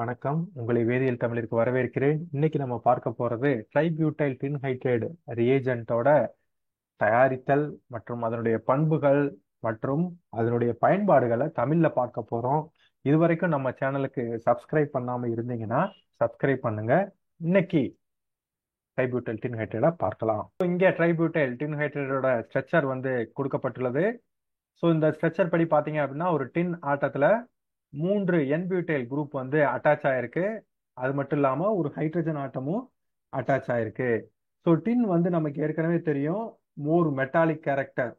வணக்கம். உங்களை வேதியியல் தமிழிற்கு வரவேற்கிறேன். இன்னைக்கு நம்ம பார்க்க போறது ட்ரைபியூட்டைல் டின்ஹைட்ரைடு ரியேஜென்ட்டோட தயாரித்தல் மற்றும் அதனுடைய பண்புகள் மற்றும் அதனுடைய பயன்பாடுகளை தமிழ்ல பார்க்க போறோம். இதுவரைக்கும் நம்ம சேனலுக்கு சப்ஸ்கிரைப் பண்ணாம இருந்தீங்கன்னா சப்ஸ்கிரைப் பண்ணுங்க. இன்னைக்கு ட்ரைபியூட்டைல் டின்ஹைட்ரைடை பார்க்கலாம். இங்கே ட்ரைபியூட்டைல் டின்ஹைட்ரைடோட ஸ்ட்ரக்சர் வந்து கொடுக்கப்பட்டுள்ளது. ஸோ இந்த ஸ்ட்ரக்சர் படி பார்த்தீங்க அப்படின்னா ஒரு டின் ஆட்டத்துல 3 என்பியூட்டைல் குரூப் வந்து அட்டாச் ஆயிருக்கு. அது மட்டும் இல்லாம ஒரு ஹைட்ரஜன் ஆட்டமும் அட்டாச் ஆயிருக்கு. ஸோ டின் வந்து நமக்கு ஏற்கனவே தெரியும், மோர் மெட்டாலிக் கேரக்டர்.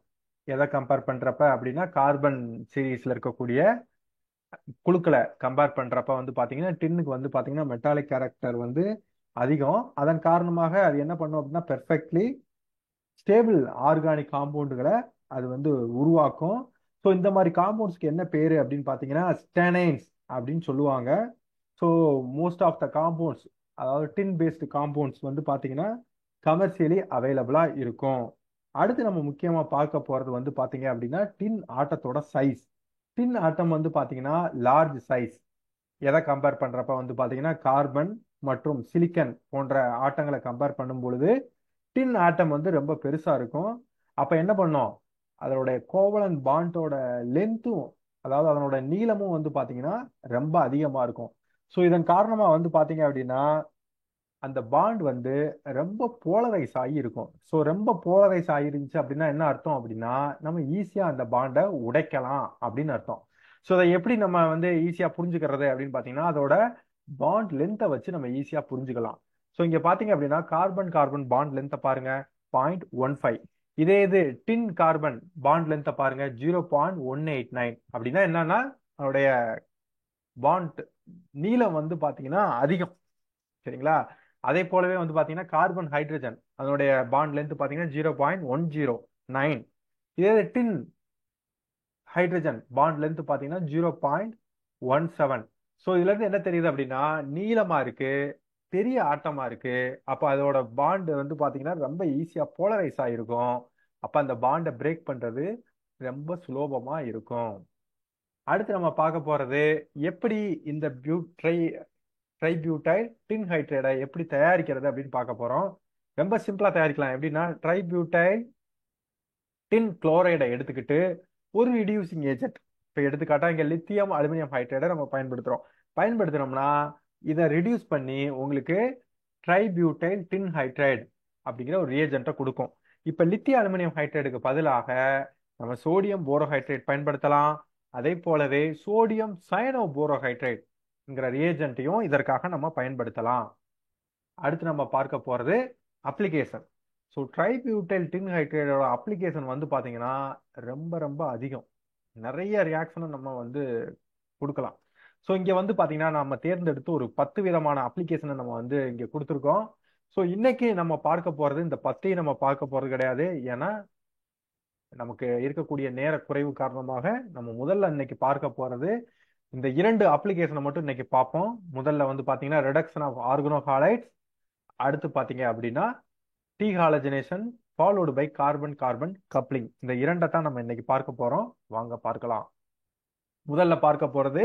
எதை கம்பேர் பண்றப்ப அப்படின்னா கார்பன் சீரீஸ்ல இருக்கக்கூடிய குழுக்களை கம்பேர் பண்றப்ப வந்து பாத்தீங்கன்னா டின்னுக்கு வந்து பாத்தீங்கன்னா மெட்டாலிக் கேரக்டர் வந்து அதிகம். அதன் காரணமாக அது என்ன பண்ணும் அப்படின்னா பெர்ஃபெக்ட்லி ஸ்டேபிள் ஆர்கானிக் காம்பவுண்டுகளை அது வந்து உருவாக்கும். ஸோ இந்த மாதிரி காம்பவுண்ட்ஸ்க்கு என்ன பேரு அப்படின்னு பார்த்தீங்கன்னா ஸ்டெனைன்ஸ் அப்படின்னு சொல்லுவாங்க. So most of the compounds, அதாவது டின் பேஸ்டு காம்பவுண்ட்ஸ் வந்து பார்த்தீங்கன்னா கமர்ஷியலி அவைலபிளாக இருக்கும். அடுத்து நம்ம முக்கியமாக பார்க்க போகிறது வந்து பார்த்தீங்க அப்படின்னா டின் ஆட்டத்தோட சைஸ். டின் ஆட்டம் வந்து பார்த்தீங்கன்னா லார்ஜ் சைஸ். எதை கம்பேர் பண்ணுறப்ப வந்து பார்த்தீங்கன்னா கார்பன் மற்றும் சிலிக்கன் போன்ற ஆட்டங்களை கம்பேர் பண்ணும் பொழுது டின் ஆட்டம் வந்து ரொம்ப பெருசா இருக்கும். அப்ப என்ன பண்ணும், அதனுடைய கோவலன் பாண்டோட லென்த்தும், அதாவது அதனோட நீளமும் வந்து பாத்தீங்கன்னா ரொம்ப அதிகமா இருக்கும். ஸோ இதன் காரணமா வந்து பாத்தீங்க அப்படின்னா அந்த பாண்ட் வந்து ரொம்ப போலரைஸ் ஆகி இருக்கும். ஸோ ரொம்ப போலரைஸ் ஆகிருந்துச்சு அப்படின்னா என்ன அர்த்தம் அப்படின்னா நம்ம ஈஸியா அந்த பாண்டை உடைக்கலாம் அப்படின்னு அர்த்தம். ஸோ அதை எப்படி நம்ம வந்து ஈஸியா புரிஞ்சுக்கிறது அப்படின்னு பாத்தீங்கன்னா அதோட பாண்ட் லென்த்தை வச்சு நம்ம ஈஸியா புரிஞ்சுக்கலாம். ஸோ இங்க பாத்தீங்க அப்படின்னா கார்பன் கார்பன் பாண்ட் லென்த்தை பாருங்க 0.15. இதே இது டின் கார்பன் பாண்ட் லென்த்தை பாருங்க 0.189. அப்படின்னா என்னன்னா அதோடைய பாண்ட் நீளம் வந்து பாத்தீங்கன்னா அதிகம். சரிங்களா? அதே போலவே வந்து பாத்தீங்கன்னா கார்பன் ஹைட்ரஜன் அதனுடைய பாண்ட் லென்த் பாத்தீங்கன்னா 0.109. இதே டின் ஹைட்ரஜன் பாண்ட் லென்த் பாத்தீங்கன்னா 0.17. ஸோ இதுல இருந்து என்ன தெரியுது அப்படின்னா நீளமா இருக்கு, பெரிய ஆட்டமா இருக்கு. அப்ப அதோட பாண்ட் வந்து பாத்தீங்கன்னா ரொம்ப ஈஸியா போலரைஸ் ஆயிருக்கும். அப்ப அந்த பாண்டை பிரேக் பண்றது ரொம்ப சுலபமா இருக்கும். அடுத்து நம்ம பார்க்க போறது எப்படி இந்த ட்ரைபியூட்டைல் டின்ஹைட்ரைடை எப்படி தயாரிக்கிறது அப்படின்னு பார்க்க போறோம். ரொம்ப சிம்பிளா தயாரிக்கலாம். எப்படின்னா ட்ரைபியூட்டைல் டின் குளோரைடை எடுத்துக்கிட்டு ஒரு ரிடியூசிங் ஏஜென்ட், இப்போ எடுத்துக்காட்டா இங்க லித்தியம் அலுமினியம் ஹைட்ரைடை நம்ம பயன்படுத்துறோம்னா இதை ரிடியூஸ் பண்ணி உங்களுக்கு ட்ரைபியூட்டைல் டின்ஹைட்ரைடு அப்படிங்கிற ஒரு ரியேஜென்ட்டை கொடுக்கும். இப்போ லித்தியம் அலுமினியம் ஹைட்ரைடுக்கு பதிலாக நம்ம சோடியம் போரோஹைட்ரேட் பயன்படுத்தலாம். அதே போலவே சோடியம் சயனோ போரோஹைட்ரேட்ங்கிற ரியேஜென்ட்டையும் இதற்காக நம்ம பயன்படுத்தலாம். அடுத்து நம்ம பார்க்க போறது அப்ளிகேஷன். ஸோ ட்ரைபியூட்டைல் டின்ஹைட்ரைடோட அப்ளிகேஷன் வந்து பாத்தீங்கன்னா ரொம்ப ரொம்ப அதிகம். நிறைய ரியாக்ஷனை நம்ம வந்து கொடுக்கலாம். ஸோ இங்க வந்து பாத்தீங்கன்னா நம்ம தேர்ந்தெடுத்து ஒரு 10 விதமான அப்ளிகேஷனை நம்ம வந்து இங்க கொடுத்துருக்கோம். ஸோ இன்னைக்கு நம்ம பார்க்க போறது இந்த 10ஐயும் நம்ம பார்க்க போறது கிடையாது. ஏன்னா நமக்கு இருக்கக்கூடிய நேர குறைவு காரணமாக நம்ம முதல்ல இன்னைக்கு பார்க்க போறது இந்த 2 அப்ளிகேஷனை மட்டும் இன்னைக்கு பார்ப்போம். முதல்ல வந்து பாத்தீங்கன்னா ரிடக்ஷன் ஆஃப் ஆர்கனோஹாலைட்ஸ், அடுத்து பாத்தீங்க அப்படின்னா dehalogenation followed by carbon carbon coupling. இந்த இரண்டை தான் நம்ம இன்னைக்கு பார்க்க போறோம். வாங்க பார்க்கலாம். முதல்ல பார்க்க போறது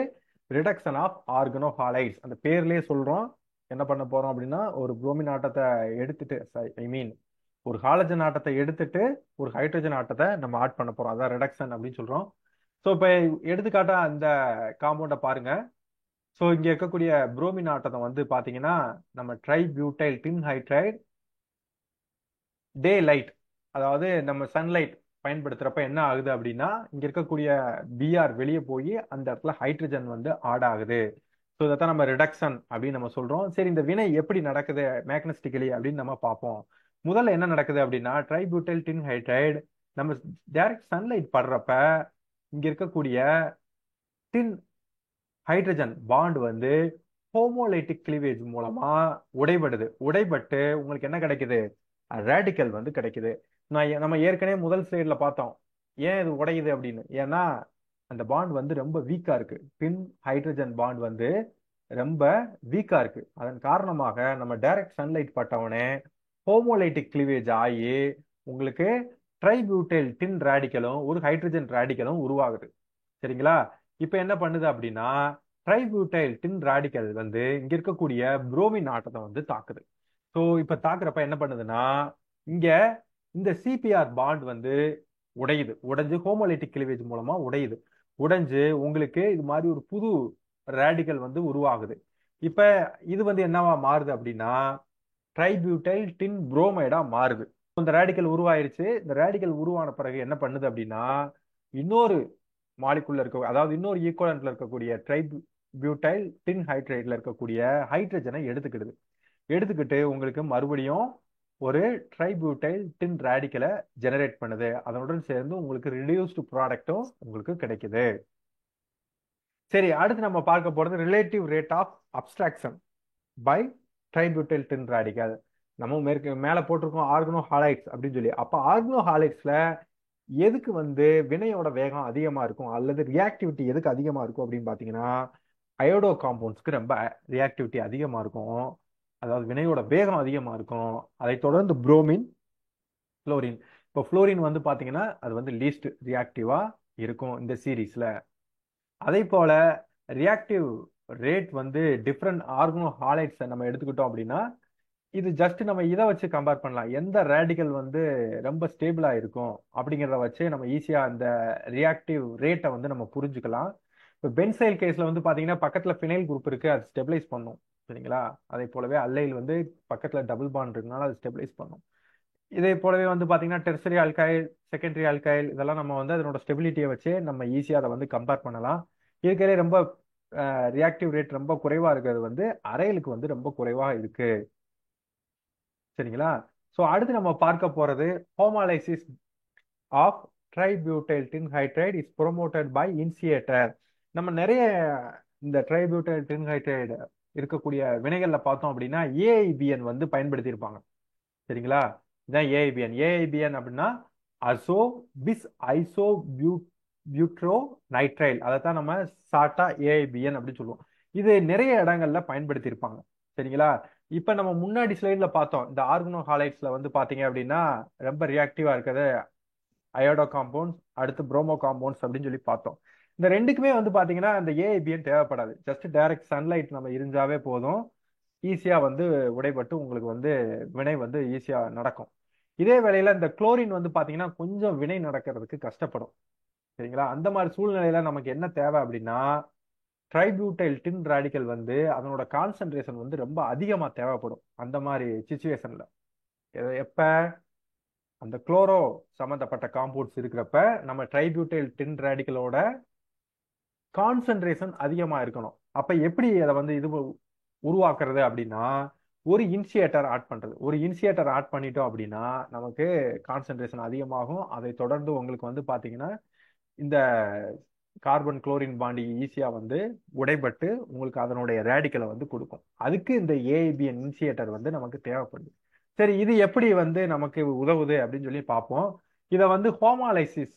ரிடக்ஷன் ஆஃப் ஆர்கனோஹாலைட்ஸ். அந்த பேர்லயே சொல்றோம் என்ன பண்ண போறோம் அப்படின்னா ஒரு புரோமின் ஆட்டத்தை எடுத்துட்டு, ஐ மீன் ஒரு ஹாலஜன் ஆட்டத்தை எடுத்துட்டு ஒரு ஹைட்ரஜன் ஆட்டத்தை நம்ம ஆட் பண்ண போறோம். அதான் ரிடக்ஷன் அப்படின்னு சொல்றோம். ஸோ இப்போ எடுத்துக்காட்டா அந்த காம்பவுண்டை பாருங்க. ஸோ இங்க இருக்கக்கூடிய புரோமின் ஆட்டத்தை வந்து பாத்தீங்கன்னா நம்ம ட்ரைபியூட்டைல் டின்ஹைட்ரைடு டே லைட், அதாவது நம்ம சன்லைட் பயன்படுத்துறப்ப என்ன ஆகுது அப்படின்னா இங்க இருக்கக்கூடிய பிஆர் வெளியே போய் அந்த இடத்துல ஹைட்ரஜன் வந்து ஆட் ஆகுது. ஸோ இதைத்தான் நம்ம ரிடக்ஷன் அப்படின்னு நம்ம சொல்றோம். சரி, இந்த வினை எப்படி நடக்குது மேக்னஸ்டிக்கலி அப்படின்னு நம்ம பார்ப்போம். முதல்ல என்ன நடக்குது அப்படின்னா ட்ரைபியூட்டைல் டின்ஹைட்ரைடு நம்ம டைரக்ட் சன்லைட் படுறப்ப இங்க இருக்கக்கூடிய டின் ஹைட்ரஜன் பாண்ட் வந்து ஹோமோலைட்டிக் கிளீவேஜ் மூலமா உடைபட்டு உங்களுக்கு என்ன கிடைக்குது, ரேடிக்கல் வந்து கிடைக்குது. நம்ம ஏற்கனவே முதல் ஸ்லைட்ல பார்த்தோம் ஏன் இது உடையுது அப்படின்னு. ஏன்னா அந்த பாண்ட் வந்து ரொம்ப வீக்கா இருக்கு. டின் ஹைட்ரஜன் பாண்ட் வந்து ரொம்ப வீக்கா இருக்கு. அதன் காரணமாக நம்ம டைரக்ட் சன்லைட் பட்டவனே ஹோமோலைட்டிக் கிளீவேஜ் ஆகி உங்களுக்கு ட்ரைபியூட்டைல் டின் ரேடிக்கலும் ஒரு ஹைட்ரஜன் ரேடிக்கலும் உருவாகுது. சரிங்களா? இப்ப என்ன பண்ணுது அப்படின்னா ட்ரைபியூட்டைல் டின் ராடிக்கல் வந்து இங்க இருக்கக்கூடிய புரோமின் ஆட்டத்தை வந்து தாக்குது. ஸோ இப்ப தாக்குறப்ப என்ன பண்ணுதுன்னா, இங்க இந்த சிபிஆர் பாண்ட் வந்து உடைஞ்சு ஹோமோலைட்டிக் கிளிவேஜ் மூலமா உடைஞ்சு உங்களுக்கு இது மாதிரி ஒரு புது ரேடிக்கல் வந்து உருவாகுது. இப்ப இது வந்து என்னவா மாறுது அப்படின்னா ட்ரைபியூட்டைல் டின் புரோமைடா மாறுது. இந்த ரேடிக்கல் உருவாயிருச்சு. இந்த ரேடிக்கல் உருவான பிறகு என்ன பண்ணுது அப்படின்னா இன்னொரு மாலிகுல்ல இருக்க, அதாவது இன்னொரு ஈக்குவலன்ட்ல இருக்கக்கூடிய ட்ரைபியூட்டைல் டின் ஹைட்ரைட்ல இருக்கக்கூடிய ஹைட்ரஜனை எடுத்துக்கிட்டு உங்களுக்கு மறுபடியும் ஒரு ட்ரைபியூட்டைல் டின் ரேடிக்கலை ஜெனரேட் பண்ணுது. அதனுடன் சேர்ந்து உங்களுக்கு ரிடியூஸ்டு ப்ராடக்ட்டும் உங்களுக்கு கிடைக்குது. சரி, அடுத்து நம்ம பார்க்க போறது relative rate of abstraction by tributyl tin radical. நம்ம மேல போட்டிருக்கோம் ஆர்கனோ ஹாலைட்ஸ் அப்படின்னு சொல்லி. அப்ப ஆர்கனோ ஹாலைட்ஸ்ல எதுக்கு வந்து வினையோட வேகம் அதிகமா இருக்கும் அல்லது ரியாக்டிவிட்டி எதுக்கு அதிகமா இருக்கும் அப்படின்னு பாத்தீங்கன்னா அயோடோ காம்பவுண்ட்ஸ்க்கு ரொம்ப ரியாக்டிவிட்டி அதிகமா இருக்கும். அதாவது வினையோட வேகம் அதிகமா இருக்கும். அதை தொடர்ந்து புரோமின், புளோரின். இப்போ புளோரின் வந்து பாத்தீங்கன்னா அது வந்து லீஸ்ட் ரியாக்டிவா இருக்கும் இந்த சீரீஸ்ல. அதே போல ரியாக்டிவ் ரேட் வந்து டிஃப்ரெண்ட் ஆர்கனோ ஹாலைட்ஸை நம்ம எடுத்துக்கிட்டோம் அப்படின்னா இது ஜஸ்ட் நம்ம இதை வச்சு கம்பேர் பண்ணலாம். எந்த ரேடிக்கல் வந்து ரொம்ப ஸ்டேபிளா இருக்கும் அப்படிங்கிறத வச்சு நம்ம ஈஸியா அந்த ரியாக்டிவ் ரேட்டை வந்து நம்ம புரிஞ்சுக்கலாம். இப்போ பென்சைல் கேஸ்ல வந்து பாத்தீங்கன்னா பக்கத்துல ஃபினைல் குரூப் இருக்கு, அது ஸ்டெபிலைஸ் பண்ணும். சரிங்களா? அதே போலவே அல்லைல் வந்து பக்கத்துல டபுள் பாண்ட் இருக்கனால அது ஸ்டெபிலைஸ் பண்ணும். இதே போலவே வந்து பாத்தீங்கன்னா டெர்சரி ஆல்கைல், செகண்டரி ஆல்கைல் இதெல்லாம் நம்ம வந்து அதனோட ஸ்டெபிலிட்டியை வச்சு நம்ம ஈஸியா அதை வந்து கம்பேர் பண்ணலாம். இதுக்கே ரொம்ப ரியாக்டிவ் ரேட் ரொம்ப குறைவா இருக்கிறது வந்து அரைலுக்கு வந்து ரொம்ப குறைவா இருக்கு. சரிங்களா? ஸோ அடுத்து நம்ம பார்க்க போறது homolysis of tributyl tin hydride is promoted by initiator. நம்ம நிறைய இந்த ட்ரைபியூட்டைல் டின் ஹைட்ரைடு இருக்கக்கூடிய வினைகள்ல பார்த்தோம் அப்படின்னா ஏஐபிஎன் வந்து பயன்படுத்தி இருப்பாங்க. சரிங்களா? இதான் ஏஐபிஎன். ஏஐபிஎன் அப்படின்னா அசோ பிஸ் ஐசோ பியூட்ரோ நைட்ரைல், அதைத்தான் நம்ம ஷார்ட்டா ஏஐபிஎன் அப்படின்னு சொல்லுவோம். இது நிறைய இடங்கள்ல பயன்படுத்தி இருப்பாங்க. சரிங்களா? இப்ப நம்ம முன்னாடி ஸ்லைட்ல பார்த்தோம் இந்த ஆர்கனோ ஹாலைட்ஸ்ல வந்து பாத்தீங்க அப்படின்னா ரொம்ப ரியாக்டிவா இருக்கிறது அயோடோ காம்பவுண்ட்ஸ், அடுத்து புரோமோ காம்பவுண்ட்ஸ் அப்படின்னு சொல்லி பார்த்தோம். இந்த ரெண்டுக்குமே வந்து பாத்தீங்கன்னா இந்த ஏஐபிஎன் தேவைப்படாது. ஜஸ்ட் டைரக்ட் சன்லைட் நம்ம இருந்தாவே போதும், ஈஸியா வந்து உடைபட்டு உங்களுக்கு வந்து வினை வந்து ஈஸியா நடக்கும். இதே வேளையில இந்த குளோரின் வந்து பாத்தீங்கன்னா கொஞ்சம் வினை நடக்கிறதுக்கு கஷ்டப்படும். சரிங்களா? அந்த மாதிரி சூழ்நிலையில நமக்கு என்ன தேவை அப்படின்னா ட்ரைபியூட்டைல் டின் ராடிக்கல் வந்து அதனோட கான்சென்ட்ரேஷன் வந்து ரொம்ப அதிகமா தேவைப்படும். அந்த மாதிரி சுச்சுவேஷன்ல எப்ப அந்த குளோரோ சம்பந்தப்பட்ட காம்பவுண்ட்ஸ் இருக்கிறப்ப நம்ம ட்ரைபியூட்டைல் டின் ராடிக்கலோட கான்சென்ட்ரேஷன் அதிகமா இருக்கணும். அப்ப எப்படி அதை வந்து இது உருவாக்குறது அப்படின்னா ஒரு இனிஷியேட்டர் ஆட் பண்றது. ஒரு இனிஷியேட்டர் ஆட் பண்ணிட்டோம் அப்படின்னா நமக்கு கான்சென்ட்ரேஷன் அதிகமாகும். அதை தொடர்ந்து உங்களுக்கு வந்து பாத்தீங்கன்னா இந்த கார்பன் குளோரின் பாண்டி ஈஸியா வந்து உடைபட்டு உங்களுக்கு அதனுடைய ரேடிக்கலை வந்து கொடுக்கும். அதுக்கு இந்த ஏஐபிஎன் இனிஷியேட்டர் வந்து நமக்கு தேவைப்படுது. சரி, இது எப்படி வந்து நமக்கு உதவுது அப்படின்னு சொல்லி பார்ப்போம். இதை வந்து ஹோமாலைசிஸ்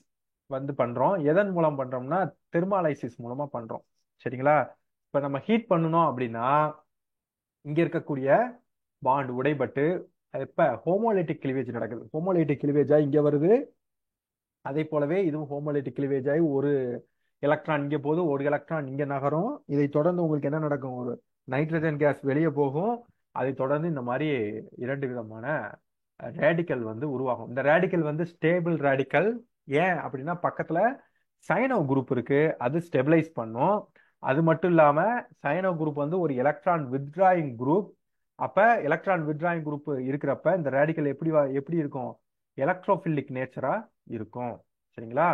வந்து பண்றோம். எதன் மூலம் பண்றோம்னா தெர்மாலைசிஸ் மூலமா பண்றோம். சரிங்களா? இப்ப நம்ம ஹீட் பண்ணணும் அப்படின்னா இங்க இருக்கக்கூடிய பாண்ட் உடைபட்டு இப்ப ஹோமோலைட்டிக் கிளிவேஜ் நடக்குது. ஹோமோலைட்டிக் கிளிவேஜா இங்க வருது. அதே போலவே இதுவும் ஹோமோலைட்டிக் கிளிவேஜ் ஆகி ஒரு எலக்ட்ரான் இங்கே போதும், ஒரு எலக்ட்ரான் இங்கே நகரும். இதை தொடர்ந்து உங்களுக்கு என்ன நடக்கும், ஒரு நைட்ரஜன் கேஸ் வெளியே போகும். அதை தொடர்ந்து இந்த மாதிரி இரண்டு விதமான ரேடிக்கல் வந்து உருவாகும். இந்த ரேடிக்கல் வந்து ஸ்டேபிள் ரேடிக்கல். ஏன் அப்படின்னா பக்கத்துல சைனோ குரூப் இருக்கு, அது ஸ்டெபிலைஸ் பண்ணும். அது மட்டும் இல்லாம சைனோ குரூப் வந்து ஒரு எலக்ட்ரான் வித்ட்ராயிங் குரூப். அப்ப எலக்ட்ரான் வித்ட்ராயிங் குரூப் இருக்கிறப்ப இந்த ரேடிக்கல் எப்படி இருக்கும், எலக்ட்ரோஃபிலிக் நேச்சரா இருக்கும். சரிங்களா?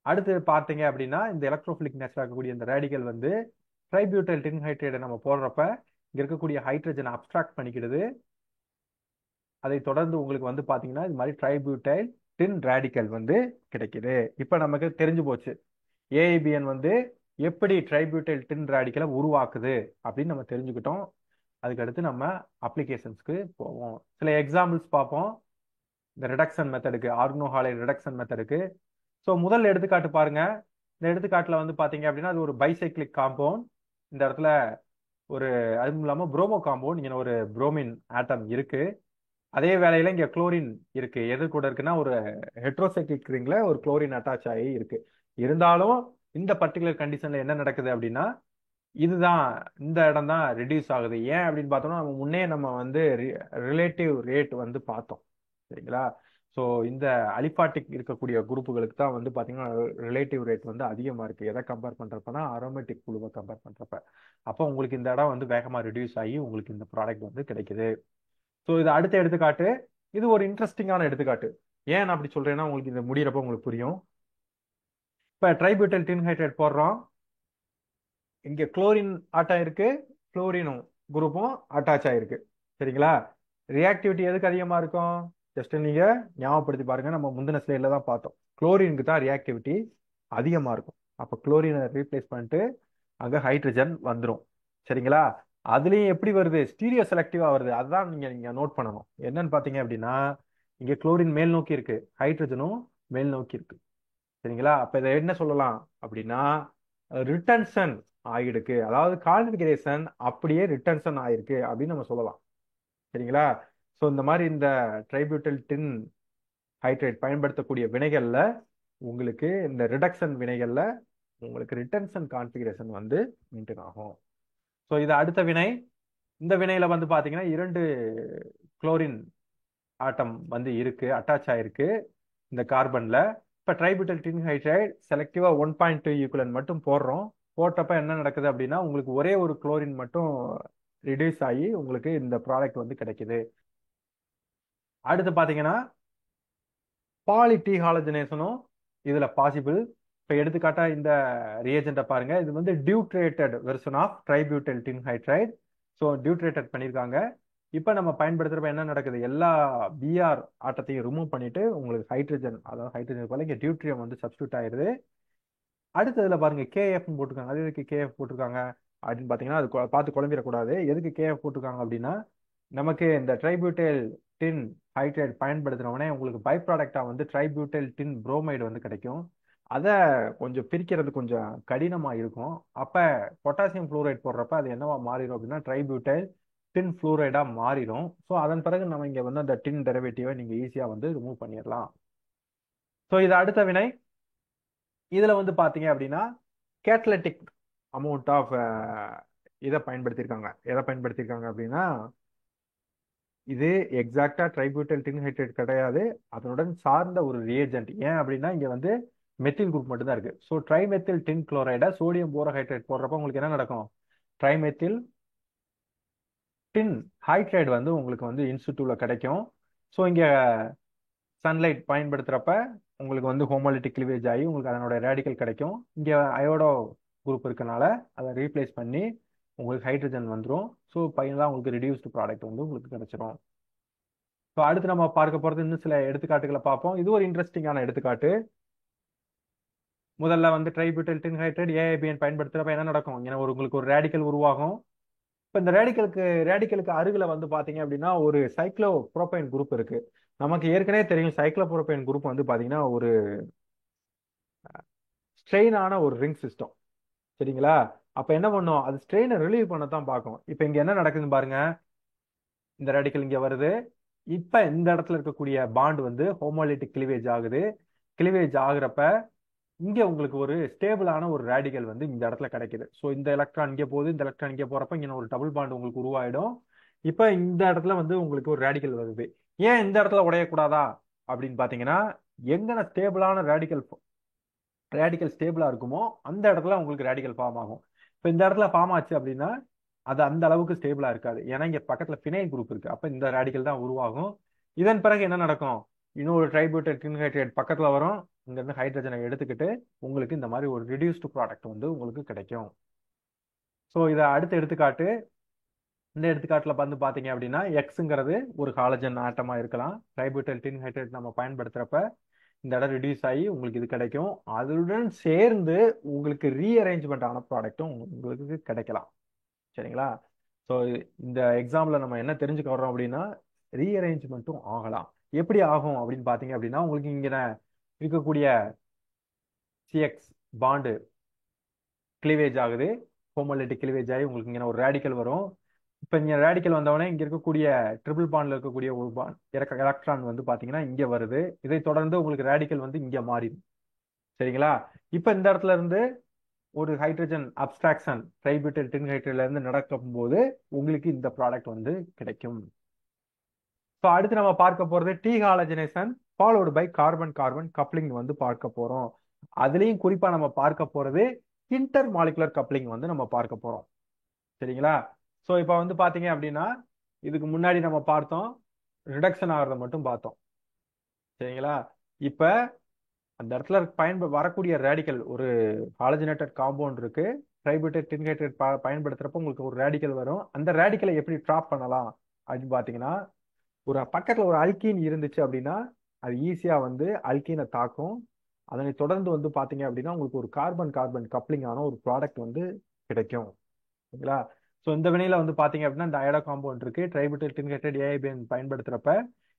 அடுத்து பார்த்தீங்க அப்படின்னா இந்த எலக்ட்ரோஃபிலிக் நேச்சர் இருக்கக்கூடிய இந்த ரேடிக்கல் வந்து ட்ரைபியூட்டைல் டின் ஹைட்ரைடை நம்ம போடுறப்ப இங்க இருக்கக்கூடிய ஹைட்ரஜன் அப்ஸ்ட்ராக்ட் பண்ணிக்கிடுது. அதை தொடர்ந்து உங்களுக்கு வந்து பாத்தீங்கன்னா இது மாதிரி ட்ரைபியூட்டைல் டின் ரேடிக்கல் வந்து கிடைக்குது. இப்ப நமக்கு தெரிஞ்சு போச்சு ஏஐபிஎன் வந்து எப்படி ட்ரைபியூட்டைல் டின் ரேடிக்கலை உருவாக்குது அப்படின்னு நம்ம தெரிஞ்சுக்கிட்டோம். அதுக்கடுத்து நம்ம அப்ளிகேஷன்ஸ்க்கு போவோம். சில எக்ஸாம்பிள்ஸ் பார்ப்போம் இந்த ரிடக்ஷன் மெத்தடுக்கு, ஆர்கனோஹாலைட் ரிடக்ஷன் மெத்தடுக்கு. ஸோ முதல் எடுத்துக்காட்டு பாருங்க. இந்த எடுத்துக்காட்டுல வந்து பாத்தீங்க அப்படின்னா அது ஒரு பைசைக்ளிக் காம்பவுண்ட். இந்த இடத்துல ஒரு அதுவும் இல்லாம புரோமோ காம்பவுண்ட், இங்க ஒரு புரோமின் ஆட்டம் இருக்கு. அதே வேளையில இங்க குளோரின் இருக்கு. எது கூட இருக்குன்னா ஒரு ஹெட்ரோசைக்ளிக் ரிங்ல ஒரு குளோரின் அட்டாச் ஆகி இருக்கு. இருந்தாலும் இந்த பர்டிகுலர் கண்டிஷன்ல என்ன நடக்குது அப்படின்னா இதுதான் இந்த இடம் தான் ரெடியூஸ் ஆகுது. ஏன் அப்படின்னு பார்த்தோம்னா நம்ம முன்னே நம்ம வந்து ரிலேட்டிவ் ரேட் வந்து பார்த்தோம். சரிங்களா? ஸோ இந்த அலிபாட்டிக் இருக்கக்கூடிய குரூப்புகளுக்கு தான் வந்து பார்த்தீங்கன்னா ரிலேட்டிவ் ரேட் வந்து அதிகமாக இருக்கு. எதை கம்பேர் பண்றப்பனா அரோமேட்டிக் குழுவை கம்பேர் பண்றப்ப. அப்போ உங்களுக்கு இந்த இடம் வந்து வேகமாக ரெடியூஸ் ஆகி உங்களுக்கு இந்த ப்ராடக்ட் வந்து கிடைக்குது. ஸோ இது அடுத்த எடுத்துக்காட்டு. இது ஒரு இன்ட்ரெஸ்டிங்கான எடுத்துக்காட்டு. ஏன் நான் அப்படி சொல்றேன்னா உங்களுக்கு இந்த முடியிறப்ப உங்களுக்கு புரியும். இப்போ ட்ரைபியூட்டைல் டின்ஹைட்ரேட் போடுறோம். இங்க குளோரின் ஆட்டா இருக்கு, குளோரினும் குரூப்பும் அட்டாச் ஆயிருக்கு. சரிங்களா? ரியாக்டிவிட்டி எதுக்கு அதிகமா இருக்கும்? ஜஸ்ட் நீங்க ஞாபகப்படுத்தி பாருங்க. நம்ம முந்தின ஸ்லைட்ல தான் பார்த்தோம். குளோரினுக்கு தான் ரியாக்டிவிட்டி அதிகமா இருக்கும். அப்ப குளோரினை ரீப்ளேஸ் பண்ணிட்டு அங்க ஹைட்ரஜன் வந்துடும். சரிங்களா? அதுலயும் எப்படி வருது? ஸ்டீரியோ செலக்டிவா வருது. அதுதான் நீங்க நீங்க நோட் பண்ணணும். என்னன்னு பாத்தீங்க அப்படின்னா இங்க குளோரின் மேல் நோக்கி இருக்கு, ஹைட்ரஜனும் மேல் நோக்கி இருக்கு. சரிங்களா? அப்ப இதை என்ன சொல்லலாம் அப்படின்னா ரிட்டன்ஷன் ஆகிடுக்கு. அதாவது கான்ஃபிகரேஷன் அப்படியே ரிட்டன்ஷன் ஆயிருக்கு அப்படின்னு நம்ம சொல்லலாம். சரிங்களா? ஸோ இந்த மாதிரி இந்த ட்ரைபியூட்டல் டின் ஹைட்ரேட் பயன்படுத்தக்கூடிய வினைகள்ல உங்களுக்கு இந்த ரிடக்ஷன் வினைகள்ல உங்களுக்கு ரிட்டன்ஷன் கான்ஃபிகரேஷன் வந்து மெயின்டைன் ஆகும். ஸோ இது அடுத்த வினை. இந்த வினையில வந்து பாத்தீங்கன்னா 2 குளோரின் ஆட்டம் வந்து இருக்கு, அட்டாச் ஆயிருக்கு இந்த கார்பன்ல. இப்ப ட்ரைபியூட்டல் டின்ஹைட்ரைடு செலக்டிவா 1.2 ஈக்குவலன் மட்டும் போடுறோம். போட்டப்ப என்ன நடக்குது அப்படின்னா உங்களுக்கு ஒரே ஒரு குளோரின் மட்டும் ரிடியூஸ் ஆகி உங்களுக்கு இந்த ப்ராடக்ட் வந்து கிடைக்குது. அடுத்து பாத்தீங்கன்னா பாலி டி ஹாலஜனேஷனும் இதுல பாசிபிள். இப்ப எடுத்துக்காட்டா இந்த ரியேஜென்ட்டை பாருங்க. இது வந்து டியூட்ரேட்டட் வெர்ஷன் ஆஃப் ட்ரைபியூட்டல் டின்ஹைட்ரைடு. ஸோ டியூட்ரேட்டட் பண்ணியிருக்காங்க. இப்போ நம்ம பயன்படுத்துறப்ப என்ன நடக்குது? எல்லா பிஆர் ஆட்டத்தையும் ரிமூவ் பண்ணிட்டு உங்களுக்கு ஹைட்ரஜன், அதாவது ஹைட்ரஜன் போல இங்கே டியூட்ரியம் வந்து சப்ஸ்டியூட் ஆயிருது. அடுத்ததுல பாருங்க கேஎஃப் போட்டிருக்காங்க. அது எதுக்கு கேஎஃப் போட்டிருக்காங்க அப்படின்னு பாத்தீங்கன்னா அது பார்த்து குழம்பிடக்கூடாது. எதுக்கு கேஎஃப் போட்டிருக்காங்க அப்படின்னா நமக்கு இந்த ட்ரைபியூட்டைல் டின் ஹைட்ரைடு பயன்படுத்தினோடனே உங்களுக்கு பை ப்ராடக்டா வந்து ட்ரைபியூட்டைல் டின் புரோமைடு வந்து கிடைக்கும். அதை கொஞ்சம் பிரிக்கிறது கொஞ்சம் கடினமா இருக்கும். அப்ப பொட்டாசியம் ஃப்ளூரைட் போடுறப்ப அது என்னவா மாறிடும் அப்படின்னா ட்ரைபியூட்டைல் டின் ஃப்ளூரைடா மாறிடும். ஸோ அதன் பிறகு நம்ம இங்க வந்து அந்த டின் டெரிவேட்டிவை நீங்க ஈஸியா வந்து ரிமூவ் பண்ணிடலாம். ஸோ இது அடுத்த வினை. இதுல வந்து பாத்தீங்க அப்படின்னா கேட்டலட்டிக் அமௌண்ட் ஆஃப் இதை பயன்படுத்தியிருக்காங்க. எதை பயன்படுத்தியிருக்காங்க அப்படின்னா இது எக்ஸாக்டா ட்ரைபியூட்டைல் டின்ஹைட்ரேட் கிடையாது, அதனுடன் சார்ந்த ஒரு ரியேஜென்ட். ஏன் அப்படின்னா இங்க வந்து மெத்தில் குரூப் மட்டும் தான் இருக்கு. ஸோ ட்ரைமெத்தில் டின் குளோரைடா சோடியம் போரோஹைட்ரேட் போடுறப்ப உங்களுக்கு என்ன நடக்கும்? ட்ரைமெத்தில் டின் ஹைட்ரைடு வந்து உங்களுக்கு வந்து இன்ஸ்டிடியூட்ல கிடைக்கும். ஸோ இங்க சன்லைட் பயன்படுத்துறப்ப உங்களுக்கு வந்து ஹோமோலிட்டிக் கிளிவேஜ் ஆகி உங்களுக்கு அதனோட ரேடிக்கல் கிடைக்கும். இங்க அயோடோ குரூப் இருக்கனால அதை ரீப்ளேஸ் பண்ணி உங்களுக்கு ஹைட்ரஜன் வந்துடும். ஸோ ஃபைனலாக உங்களுக்கு ரிடியூஸ்டு ப்ராடக்ட் வந்து உங்களுக்கு கிடைச்சிரும். ஸோ அடுத்து நம்ம பார்க்க போறது இன்னும் சில எடுத்துக்காட்டுகளை பார்ப்போம். இது ஒரு இன்ட்ரெஸ்டிங்கான எடுத்துக்காட்டு. முதல்ல வந்து ட்ரைபியூட்டைல் டின்ஹைட்ரைடு ஏஐபிஎன் பயன்படுத்துறப்ப என்ன நடக்கும்? ஏன்னா உங்களுக்கு ஒரு ரேடிக்கல் உருவாகும். இப்போ இந்த ரேடிக்கலுக்கு அருகில வந்து பாத்தீங்க அப்படின்னா ஒரு சைக்ளோ புரோபைன் குரூப் இருக்கு. நமக்கு ஏற்கனவே தெரியும் சைக்ளோ புரோபைன் குரூப் வந்து பாத்தீங்கன்னா ஒரு ஸ்ட்ரெயினான ஒரு ரிங் சிஸ்டம். சரிங்களா? அப்ப என்ன பண்ணும்? அது ஸ்ட்ரெயினை ரிலீவ் பண்ண தான் பார்க்கும். இப்போ இங்க என்ன நடக்குதுன்னு பாருங்க. இந்த ரேடிக்கல் இங்க வருது. இப்ப இந்த இடத்துல இருக்கக்கூடிய பாண்ட் வந்து ஹோமோலிட்டிக் கிளிவேஜ் ஆகுது. கிளிவேஜ் ஆகுறப்ப இங்க உங்களுக்கு ஒரு ஸ்டேபிளான ஒரு ரேடிக்கல் வந்து இந்த இடத்துல கிடைக்குது. ஸோ இந்த எலக்ட்ரான் இங்கே போகுது, இந்த எலக்ட்ரான் இங்கே போறப்ப இங்க ஒரு டபுள் பாண்ட் உங்களுக்கு உருவாயிடும். இப்ப இந்த இடத்துல வந்து உங்களுக்கு ஒரு ரேடிக்கல் வருது. ஏன் இந்த இடத்துல உடையக்கூடாதா அப்படின்னு பாத்தீங்கன்னா எங்கன ஸ்டேபிளான ரேடிக்கல் ஸ்டேபிளா இருக்குமோ அந்த இடத்துல உங்களுக்கு ரேடிக்கல் ஃபார்ம் ஆகும். இப்போ இந்த இடத்துல ஃபார்ம் ஆச்சு அப்படின்னா அது அந்த அளவுக்கு ஸ்டேபிளா இருக்காது. ஏன்னா இங்க பக்கத்துல பினைல் குரூப் இருக்கு. அப்ப இந்த ரேடிக்கல் தான் உருவாகும். இதன் பிறகு என்ன நடக்கும்? இன்னொரு ட்ரைபியூட்டைல் டின்ஹைட்ரேட் பக்கத்துல வரும். இங்க இருந்து ஹைட்ரஜனை எடுத்துக்கிட்டு உங்களுக்கு இந்த மாதிரி ஒரு ரிடியூஸ்டு ப்ராடக்ட் வந்து உங்களுக்கு கிடைக்கும். ஸோ இதை அடுத்த எடுத்துக்காட்டு. இந்த எடுத்துக்காட்டுல வந்து பாத்தீங்க அப்படின்னா எக்ஸுங்கிறது ஒரு ஹாலஜன் ஆட்டமா இருக்கலாம். ட்ரைபியூட்டைல் டின்ஹைட்ரேட் நம்ம பயன்படுத்துறப்ப இந்த இடம் ரிடியூஸ் ஆகி உங்களுக்கு இது கிடைக்கும். அதுடன் சேர்ந்து உங்களுக்கு ரீஅரேஞ்ச்மெண்ட் ஆன ப்ராடக்ட்டும் உங்களுக்கு கிடைக்கலாம். சரிங்களா? ஸோ இந்த எக்ஸாம்பிள் நம்ம என்ன தெரிஞ்சுக்க வர்றோம் அப்படின்னா ரீஅரேஞ்ச்மெண்ட்டும் ஆகலாம். எப்படி ஆகும் அப்படின்னு பார்த்தீங்க அப்படின்னா உங்களுக்கு இங்கே இருக்கக்கூடிய சிஎக்ஸ் பாண்டு கிளிவேஜ் ஆகுது. ஹோமோலிட்டிக் கிளிவேஜ் ஆகி உங்களுக்கு இங்கே ஒரு ரேடிக்கல் வரும். இப்போ இங்கே ரேடிக்கல் வந்தவொடனே இங்கே இருக்கக்கூடிய ட்ரிபிள் பாண்டில் இருக்கக்கூடிய ஒரு எலக்ட்ரான் வந்து பார்த்தீங்கன்னா இங்கே வருது. இதை தொடர்ந்து உங்களுக்கு ரேடிக்கல் வந்து இங்கே மாறிடும். சரிங்களா? இப்போ இந்த இடத்துல இருந்து ஒரு ஹைட்ரஜன் அப்ஸ்ட்ராக்ஷன் ட்ரைபியூட்டைல் டின் ஹைட்ரேட்ல இருந்து நடக்கும் போது உங்களுக்கு இந்த ப்ராடக்ட் வந்து கிடைக்கும். ஸோ அடுத்து நம்ம பார்க்க போறது dehalogenation followed by carbon carbon coupling வந்து பார்க்க போறோம். அதுலயும் குறிப்பா நம்ம பார்க்க போறது இன்டர் மாலிகுலர் கப்ளிங் வந்து நம்ம பார்க்க போறோம். சரிங்களா? ஸோ இப்போ வந்து பாத்தீங்க அப்படின்னா இதுக்கு முன்னாடி நம்ம பார்த்தோம் ரிடக்ஷன் ஆகிறத மட்டும் பார்த்தோம். சரிங்களா? இப்ப அந்த இடத்துல வரக்கூடிய ரேடிக்கல் ஒரு ஹாலஜனேட்டட் காம்பவுண்ட் இருக்கு. ட்ரைபியூட்டைல் டின் ஹைட்ரேட் பயன்படுத்துறப்ப உங்களுக்கு ஒரு ரேடிக்கல் வரும். அந்த ரேடிக்கலை எப்படி ட்ராப் பண்ணலாம் அப்படின்னு பாத்தீங்கன்னா, ஒரு பக்கத்துல ஒரு அல்கீன் இருந்துச்சு அப்படின்னா அது ஈஸியா வந்து அல்கீனை தாக்கும். அதனை தொடர்ந்து வந்து பாத்தீங்க அப்படின்னா உங்களுக்கு ஒரு கார்பன் கார்பன் கப்ளிங் ஆன ஒரு ப்ராடக்ட் வந்து கிடைக்கும். சரிங்களா? ஸோ இந்த வினையில வந்து பாத்தீங்க அப்படின்னா இந்த அயடோ காம்பவுண்ட் இருக்கு. ட்ரைபியூட்டைல் டின் ஹைட்ரேட் ஏஐபிஎன் பயன்படுத்துறப்ப